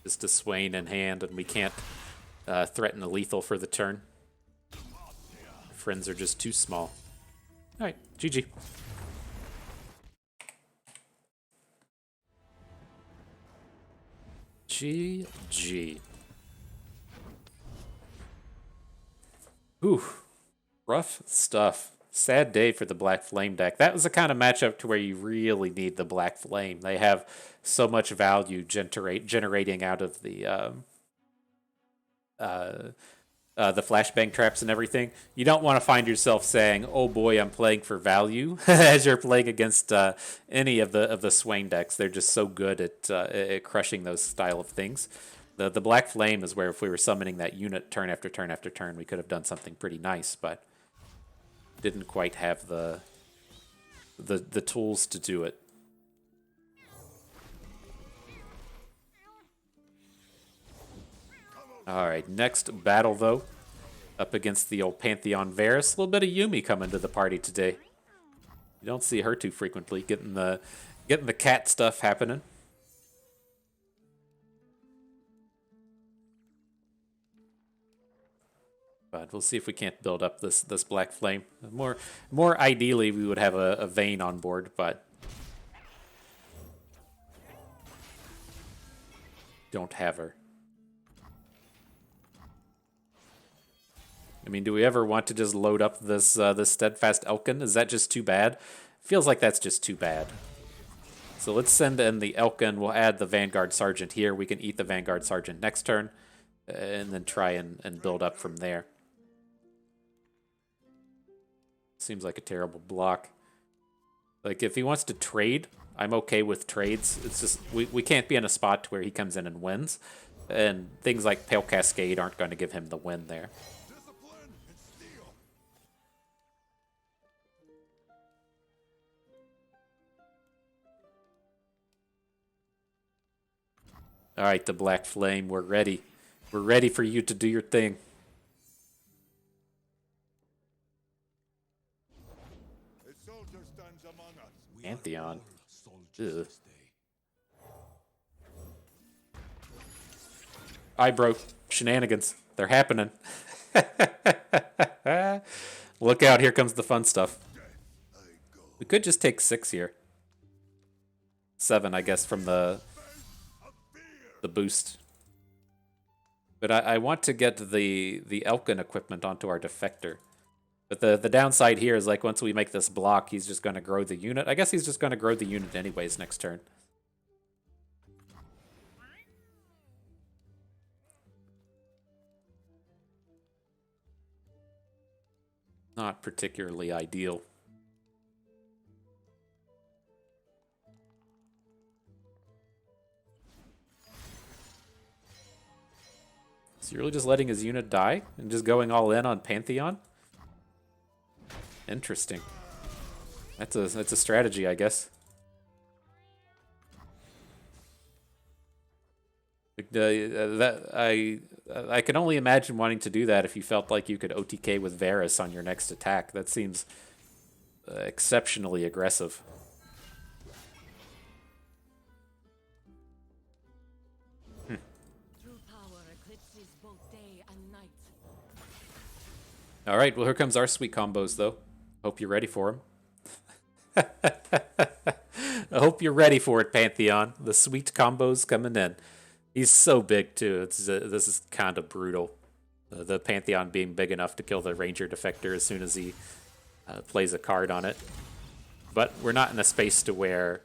Just a Swain in hand, and we can't threaten a lethal for the turn. Friends are just too small. All right, GG. GG. Whew. Rough stuff. Sad day for the Black Flame deck. That was the kind of matchup to where you really need the Black Flame. They have so much value generating out of the flashbang traps and everything. You don't want to find yourself saying, "Oh boy, I'm playing for value," as you're playing against any of the Swain decks. They're just so good at crushing those style of things. The Black Flame is where if we were summoning that unit turn after turn after turn, we could have done something pretty nice, but didn't quite have the tools to do it. All right, next battle though, up against the old Pantheon Varus. A little bit of Yumi coming to the party today. You don't see her too frequently, getting the cat stuff happening. But we'll see if we can't build up this Black Flame. More ideally, we would have a Vayne on board, but don't have her. I mean, do we ever want to just load up this Steadfast Elkin? Is that just too bad? Feels like that's just too bad. So let's send in the Elkin. We'll add the Vanguard Sergeant here. We can eat the Vanguard Sergeant next turn, and then try and build up from there. Seems like a terrible block. Like, if he wants to trade, I'm okay with trades. It's just, we can't be in a spot where he comes in and wins. And things like Pale Cascade aren't going to give him the win there. All right, the Black Flame, we're ready. We're ready for you to do your thing. Pantheon. Ugh. I broke shenanigans. They're happening. Look out, here comes the fun stuff. We could just take 6 here. 7, I guess, from the boost. But I want to get the Elkin equipment onto our Defector. But the downside here is, like, once we make this block, he's just going to grow the unit. I guess he's just going to grow the unit anyways next turn. Not particularly ideal. Is he really just letting his unit die and just going all in on Pantheon? Interesting. That's a strategy, I guess. I can only imagine wanting to do that if you felt like you could OTK with Varus on your next attack. That seems exceptionally aggressive. True power eclipses both day and night. All right, well, here comes our sweet combos, though. Hope you're ready for them. I hope you're ready for it, Pantheon. The sweet combos coming in. He's so big, too. This is kind of brutal. The Pantheon being big enough to kill the Ranger Defector as soon as he plays a card on it. But we're not in a space to where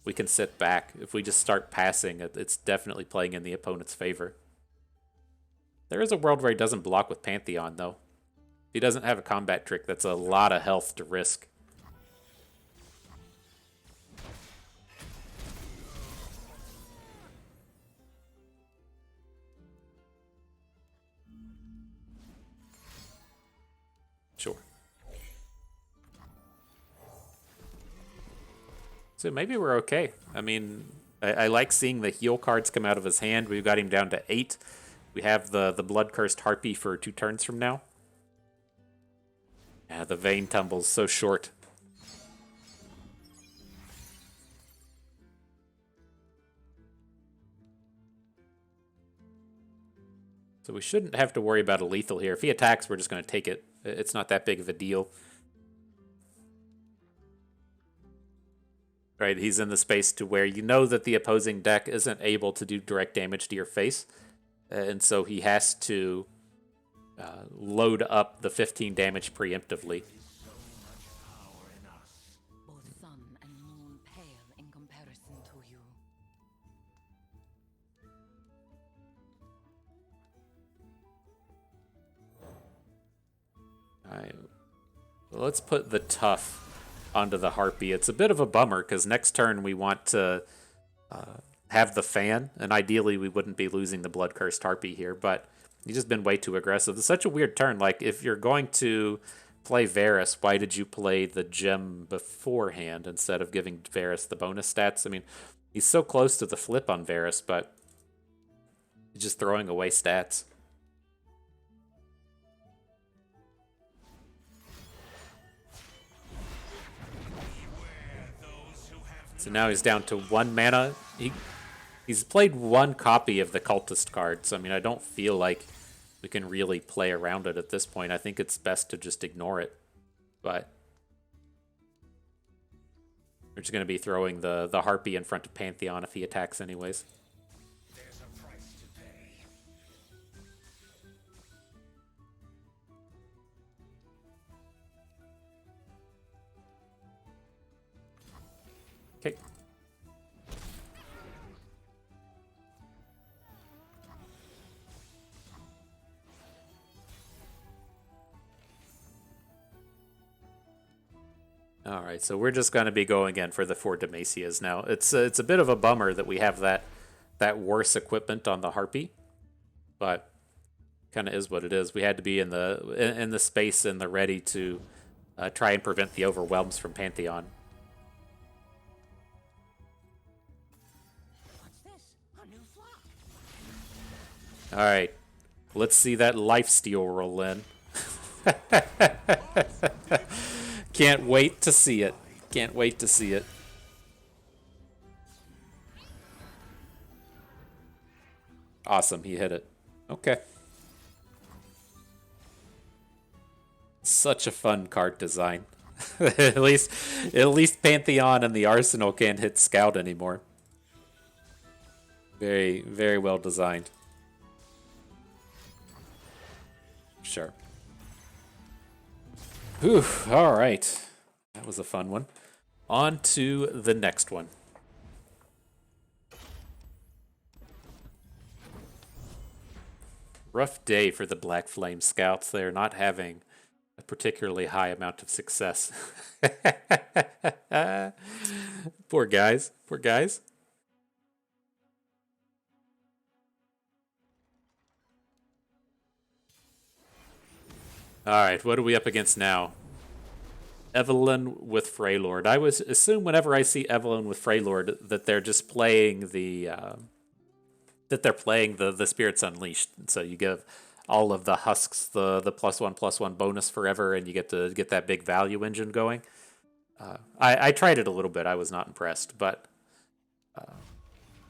we can sit back. If we just start passing, it's definitely playing in the opponent's favor. There is a world where he doesn't block with Pantheon, though. If he doesn't have a combat trick, that's a lot of health to risk. Sure. So maybe we're okay. I mean, I like seeing the heal cards come out of his hand. We've got him down to 8. We have the Blood-Cursed Harpy for 2 turns from now. Yeah, the Vayne tumble's so short. So we shouldn't have to worry about a lethal here. If he attacks, we're just going to take it. It's not that big of a deal. Right, he's in the space to where you know that the opposing deck isn't able to do direct damage to your face. And so he has to load up the 15 damage preemptively. Both sun and moon pale in comparison to you. Alright, let's put the tough onto the Harpy. It's a bit of a bummer because next turn we want to have the fan, and ideally we wouldn't be losing the Blood-Cursed Harpy here, but he's just been way too aggressive. It's such a weird turn. Like, if you're going to play Varus, why did you play the gem beforehand instead of giving Varus the bonus stats? I mean, he's so close to the flip on Varus, but he's just throwing away stats. So now he's down to 1 mana. He's played 1 copy of the Cultist card, so I mean, I don't feel like we can really play around it at this point. I think it's best to just ignore it. But we're just going to be throwing the Harpy in front of Pantheon if he attacks anyways. There's a price to pay. Okay. All right, so we're just going to be going in for the 4 Demacias now. It's a bit of a bummer that we have that worse equipment on the Harpy, but kind of is what it is. We had to be in the space and the ready to try and prevent the overwhelms from Pantheon. What's this? A new flock? All right, let's see that lifesteal roll in. Can't wait to see it. Can't wait to see it. Awesome, he hit it. Okay. Such a fun card design. at least Pantheon and the Arsenal can't hit Scout anymore. Very, very well designed. Sure. Whew, all right. That was a fun one. On to the next one. Rough day for the Black Flame Scouts. They're not having a particularly high amount of success. Poor guys. Poor guys. Alright, what are we up against now? Evelyn with Freylord. I would assume whenever I see Evelyn with Freylord that they're just playing the Spirits Unleashed. So you give all of the husks the +1/+1 bonus forever, and you get to get that big value engine going. I tried it a little bit. I was not impressed, but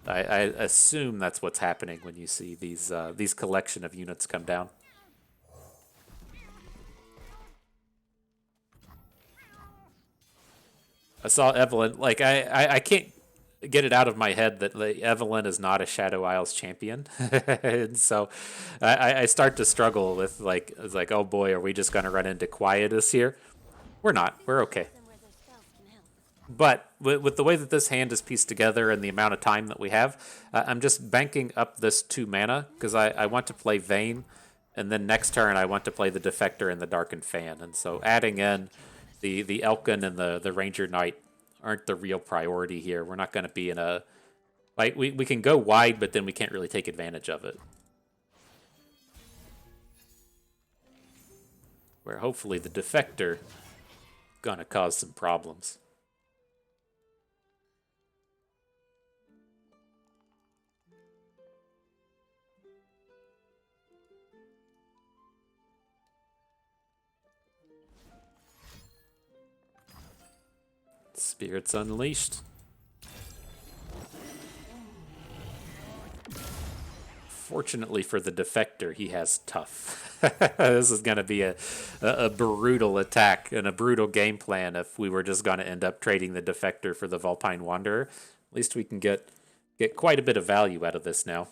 I assume that's what's happening when you see these collection of units come down. I saw Evelyn. Like I can't get it out of my head that like, Evelyn is not a Shadow Isles champion, and so I start to struggle with like it's like, oh boy, are we just gonna run into Quietus here? We're not. We're okay. But with the way that this hand is pieced together and the amount of time that we have, I'm just banking up this 2 mana because I want to play Vayne, and then next turn I want to play the Defector and the Darkened Fan. And so adding in the Elkin and the Ranger Knight aren't the real priority here. We're not going to be in a... Like, we can go wide, but then we can't really take advantage of it. Where hopefully the Defector gonna cause some problems. Spirits Unleashed. Fortunately for the Defector, he has Tough. This is going to be a brutal attack and a brutal game plan if we were just going to end up trading the Defector for the Vulpine Wanderer. At least we can get quite a bit of value out of this now.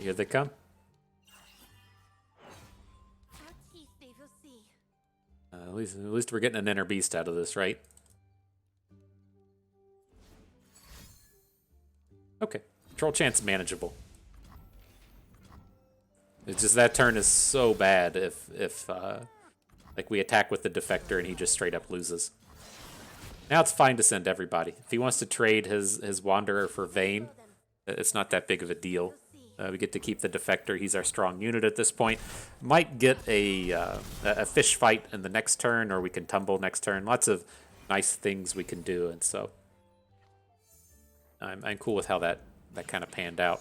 Here they come. At least we're getting an inner beast out of this, right? Okay, control chance manageable. It's just that turn is so bad if like we attack with the Defector and he just straight up loses. Now it's fine to send everybody. If he wants to trade his Wanderer for Vayne, it's not that big of a deal. We get to keep the Defector. He's our strong unit at this point. Might get a fish fight in the next turn, or we can tumble next turn. Lots of nice things we can do, and so I'm cool with how that kind of panned out.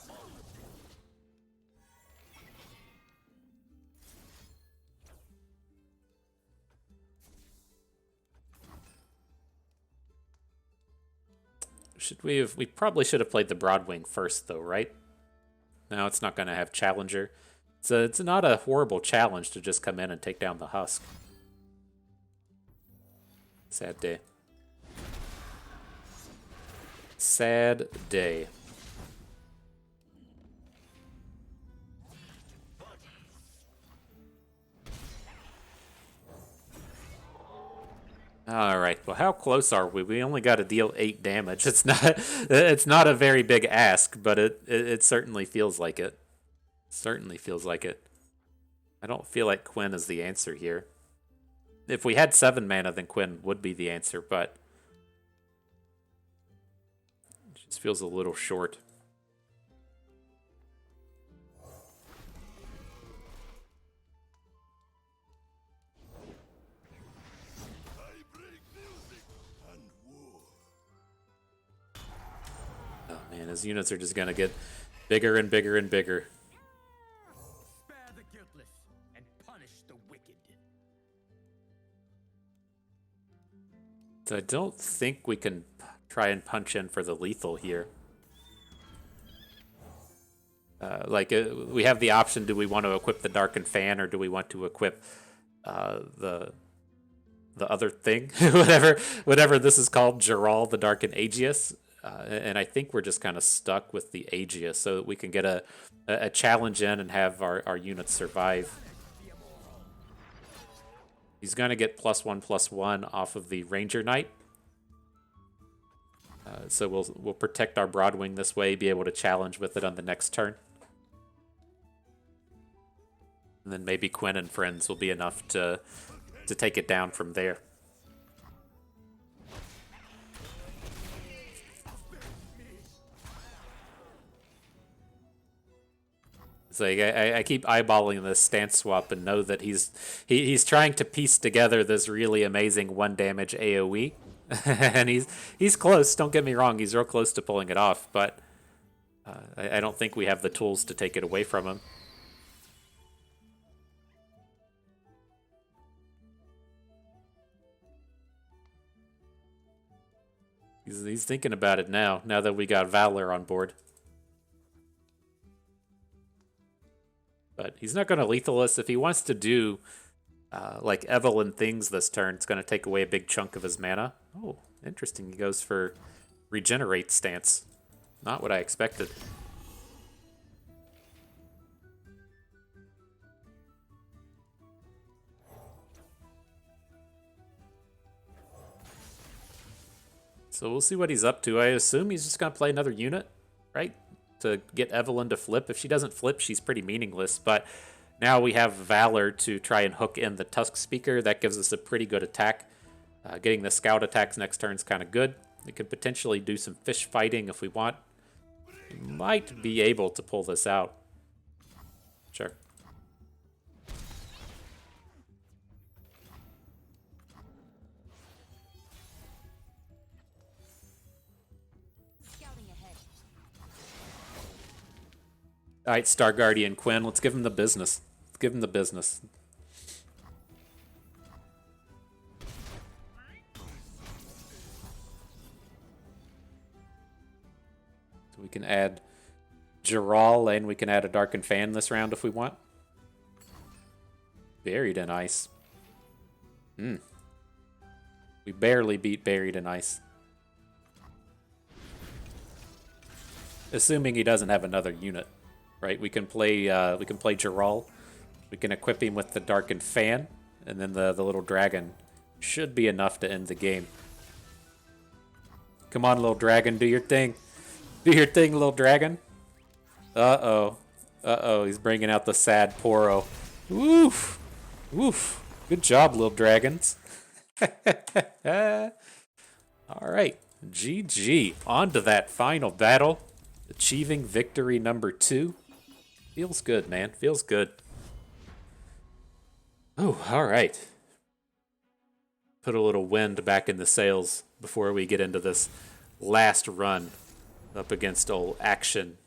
We probably should have played the Broadwing first, though, right? No, it's not going to have Challenger. It's not a horrible challenge to just come in and take down the Husk. Sad day. Sad day. All right. Well, how close are we? We only got to deal 8 damage. It's not a very big ask, but it certainly feels like it. Certainly feels like it. I don't feel like Quinn is the answer here. If we had 7 mana, then Quinn would be the answer, but it just feels a little short. And his units are just going to get bigger and bigger and bigger. Spare the guiltless and punish the wicked. So I don't think we can try and punch in for the lethal here. We have the option, do we want to equip the Darkened Fan or do we want to equip the other thing? whatever this is called, Geralt, the Darkened Aegis. And I think we're just kind of stuck with the Aegis so that we can get a challenge in and have our units survive. He's going to get +1/+1 off of the Ranger Knight. So we'll protect our Broadwing this way, be able to challenge with it on the next turn. And then maybe Quinn and friends will be enough to to take it down from there. It's like I keep eyeballing this stance swap and know that he's trying to piece together this really amazing 1 damage AoE, and he's close. Don't get me wrong, he's real close to pulling it off, but I don't think we have the tools to take it away from him. He's thinking about it now that we got Valor on board. But he's not going to lethal us. If he wants to do like Evelyn things this turn, it's going to take away a big chunk of his mana. Oh, interesting. He goes for regenerate stance. Not what I expected. So we'll see what he's up to. I assume he's just going to play another unit, right? To get Evelyn to flip. If she doesn't flip, she's pretty meaningless. But now we have Valor to try and hook in the Tusk Speaker. That gives us a pretty good attack. Getting the Scout attacks next turn is kind of good. We could potentially do some fish fighting if we want. We might be able to pull this out. Sure. All right, Star Guardian Quinn, let's give him the business. Let's give him the business. So we can add Giral, and we can add a Darkened Fan this round if we want. Buried in Ice. We barely beat Buried in Ice. Assuming he doesn't have another unit. Right, we can play Giral. We can equip him with the Darkened Fan, and then the little dragon should be enough to end the game. Come on, little dragon, do your thing. Do your thing, little dragon. Uh-oh. Uh-oh, he's bringing out the sad Poro. Woof. Woof. Good job, little dragons. All right, GG. On to that final battle. Achieving victory number 2. Feels good, man. Feels good. Oh, all right. Put a little wind back in the sails before we get into this last run up against old Action.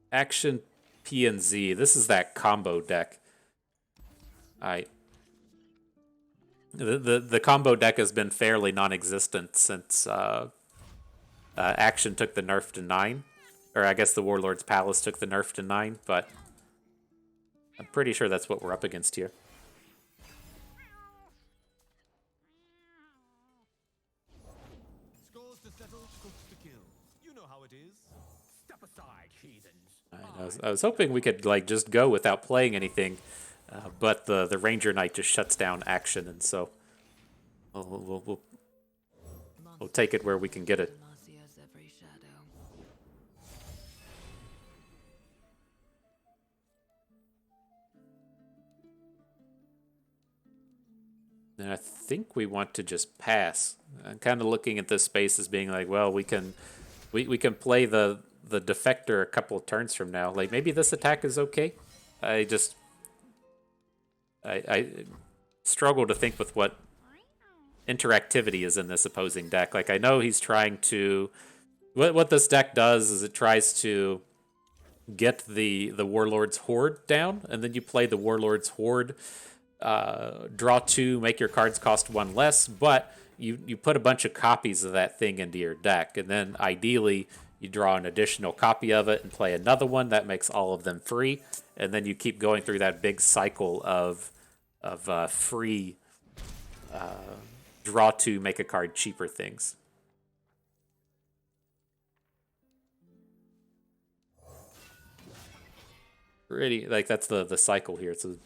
Action PNZ. This is that combo deck. The combo deck has been fairly non-existent since Action took the nerf to 9. Or I guess the Warlord's Palace took the nerf to 9, but I'm pretty sure that's what we're up against here. Scores to settle, cooks to kill. You know how it is. Step aside, heathens. I was hoping we could like just go without playing anything, but the Ranger Knight just shuts down Action, and so we'll take it where we can get it. And I think we want to just pass. I'm kind of looking at this space as being like, well, we can play the Defector a couple of turns from now. Like maybe this attack is okay. I struggle to think with what interactivity is in this opposing deck. Like I know he's trying to what this deck does is it tries to get the Warlord's Horde down, and then you play the Warlord's Horde. Draw 2, make your cards cost 1 less, but you put a bunch of copies of that thing into your deck, and then ideally you draw an additional copy of it and play another one that makes all of them free, and then you keep going through that big cycle of free draw 2, make a card cheaper things. Pretty like that's the cycle here. It's a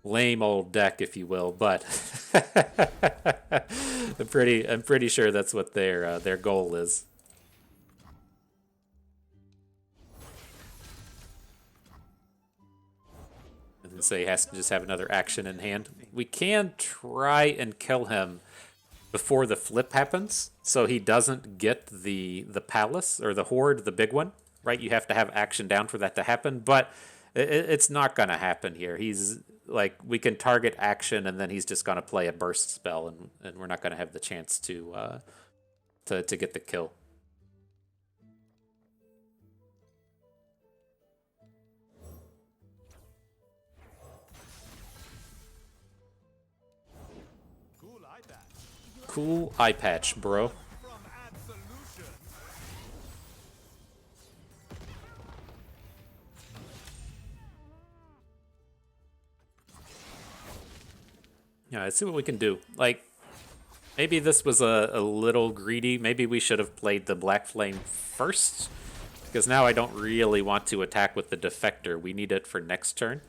lame old deck, if you will, but I'm pretty sure that's what their goal is. And And so he has to just have another action in hand. We can try and kill him before the flip happens, so he doesn't get the palace or the horde, the big one, right? You have to have action down for that to happen, but it's not going to happen here. He's like, we can target action, and then he's just going to play a burst spell, and we're not going to have the chance to get the kill. Cool eye patch, bro. Yeah, let's see what we can do. Like, maybe this was a little greedy. Maybe we should have played the Black Flame first, because now I don't really want to attack with the Defector. We need it for next turn.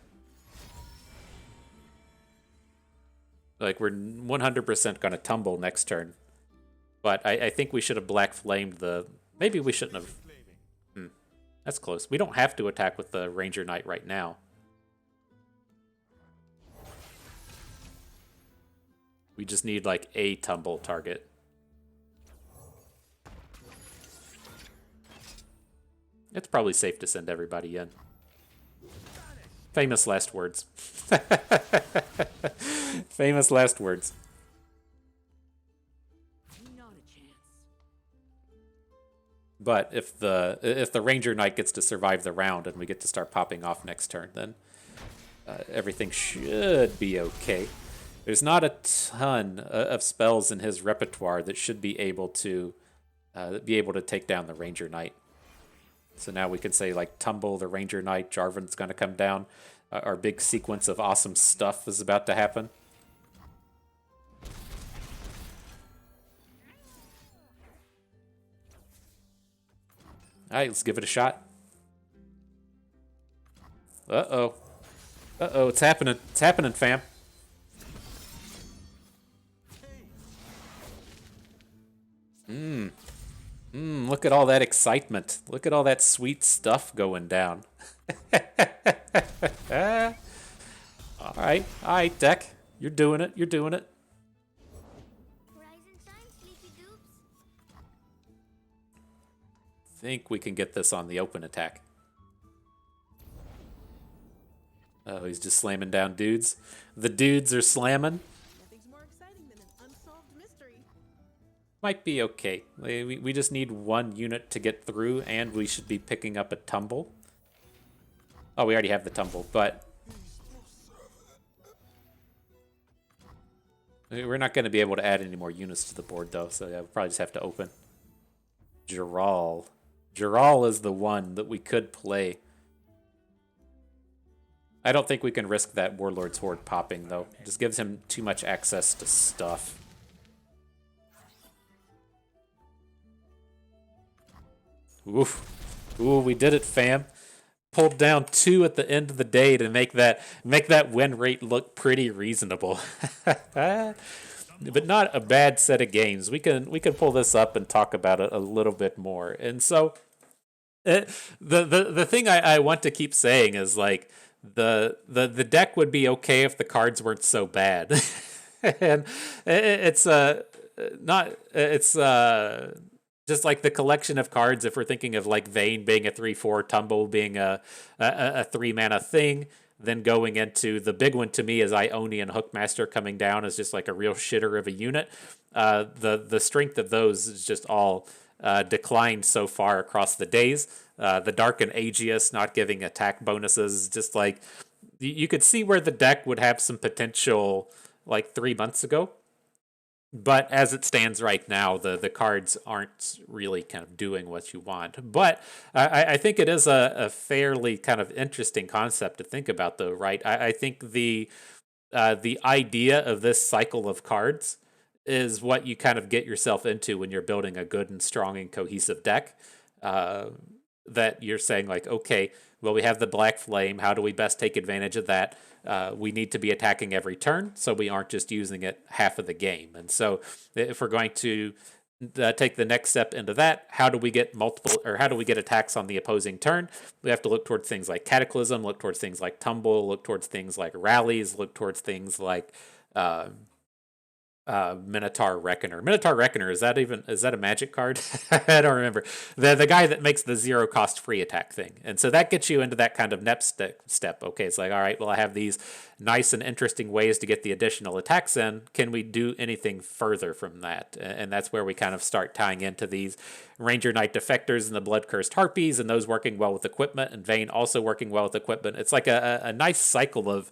Like, we're 100% going to tumble next turn. But I think we should have Black Flamed the... Maybe we shouldn't have... That's close. We don't have to attack with the Ranger Knight right now. We just need, like, a tumble target. It's probably safe to send everybody in. Famous last words. Famous last words. Not a chance. But if the Ranger Knight gets to survive the round and we get to start popping off next turn, then everything should be okay. There's not a ton of spells in his repertoire that should be able to take down the Ranger Knight. So now we can say, like, tumble the Ranger Knight, Jarvan's going to come down. Our big sequence of awesome stuff is about to happen. Alright, let's give it a shot. Uh-oh. Uh-oh, it's happening. It's happening, fam. Look at all that excitement. Look at all that sweet stuff going down. Alright, Deck. You're doing it, you're doing it. Think we can get this on the open attack. Oh, he's just slamming down dudes. The dudes are slamming. Nothing's more exciting than an unsolved mystery. Might be okay. We just need one unit to get through, and we should be picking up a tumble. Oh, we already have the tumble, but... we're not going to be able to add any more units to the board, though, so yeah, we'll probably just have to open. Jarvan. Jarvan is the one that we could play. I don't think we can risk that Warlord's Horde popping, though. It just gives him too much access to stuff. Oof. Ooh, we did it, fam. Pulled down 2 at the end of the day to make that win rate look pretty reasonable. But not a bad set of games. We can pull this up and talk about it a little bit more. And so the thing I want to keep saying is, like, the deck would be okay if the cards weren't so bad. And it's just like the collection of cards, if we're thinking of, like, Vayne being a 3/4, Tumble being a 3-mana thing, then going into the big one to me is Ionian Hookmaster coming down as just like a real shitter of a unit. The strength of those is just all declined so far across the days. The Dark and Aegis not giving attack bonuses, just like you could see where the deck would have some potential like 3 months ago. But as it stands right now, the cards aren't really kind of doing what you want. But I think it is a fairly kind of interesting concept to think about, though, right? I think the idea of this cycle of cards is what you kind of get yourself into when you're building a good and strong and cohesive deck. That you're saying, like, okay, well, we have the Black Flame. How do we best take advantage of that? We need to be attacking every turn, so we aren't just using it half of the game. And so if we're going to take the next step into that. How do we get multiple, or how do we get attacks on the opposing turn? We have to look towards things like Cataclysm, look towards things like Tumble, look towards things like Rallies, look towards things like Minotaur Reckoner. Minotaur Reckoner, is that a magic card? I don't remember. The guy that makes the 0 cost free attack thing. And so that gets you into that kind of next step. Okay, it's like, all right, well, I have these nice and interesting ways to get the additional attacks in. Can we do anything further from that? And that's where we kind of start tying into these Ranger Knight Defectors and the Blood Cursed Harpies, and those working well with equipment, and Vayne also working well with equipment. It's like a nice cycle of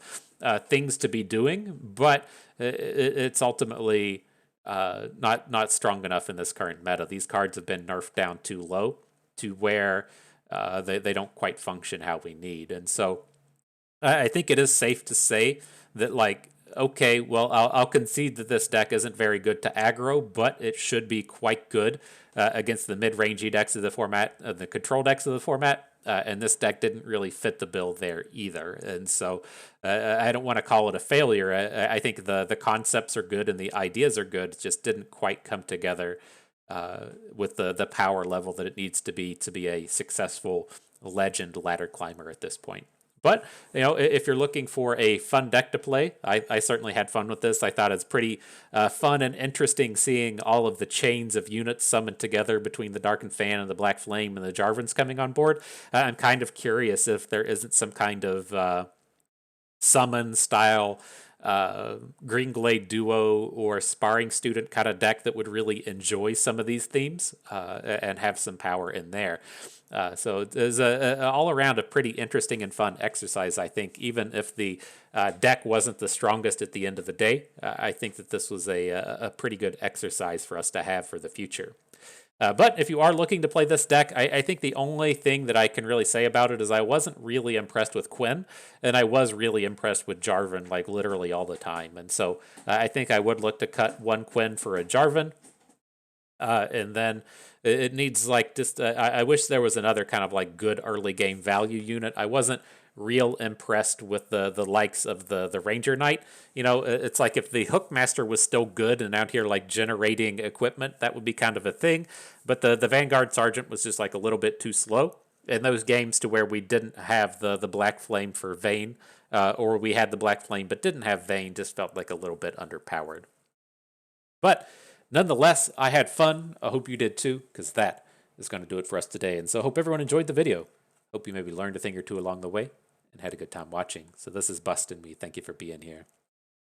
things to be doing, but it's ultimately not strong enough in this current meta. These cards have been nerfed down too low to where they don't quite function how we need. And so I think it is safe to say that, like, okay, well, I'll concede that this deck isn't very good to aggro, but it should be quite good against the mid-rangey decks of the format, the control decks of the format. And this deck didn't really fit the bill there either. And so I don't want to call it a failure. I think the concepts are good and the ideas are good. It just didn't quite come together with the power level that it needs to be a successful legend ladder climber at this point. But, you know, if you're looking for a fun deck to play, I certainly had fun with this. I thought it's pretty fun and interesting seeing all of the chains of units summoned together between the Darkened Fan and the Black Flame and the Jarvans coming on board. I'm kind of curious if there isn't some kind of summon style Green Glade duo or sparring student kind of deck that would really enjoy some of these themes and have some power in there. So it was all around a pretty interesting and fun exercise, I think, even if the deck wasn't the strongest at the end of the day. I think that this was a pretty good exercise for us to have for the future. But if you are looking to play this deck, I think the only thing that I can really say about it is I wasn't really impressed with Quinn, and I was really impressed with Jarvan, like literally all the time. And so I think I would look to cut one Quinn for a Jarvan, and then it needs like just I wish there was another kind of like good early game value unit. I wasn't real impressed with the likes of the Ranger Knight. You know, it's like if the Hookmaster was still good and out here like generating equipment, that would be kind of a thing. But the Vanguard Sergeant was just like a little bit too slow in those games to where we didn't have the Black Flame for Vayne, or we had the Black Flame but didn't have Vayne, just felt like a little bit underpowered. But nonetheless, I had fun. I hope you did too, because that is going to do it for us today. And so I hope everyone enjoyed the video. Hope you maybe learned a thing or two along the way and had a good time watching. So this is Bustin' Me. Thank you for being here.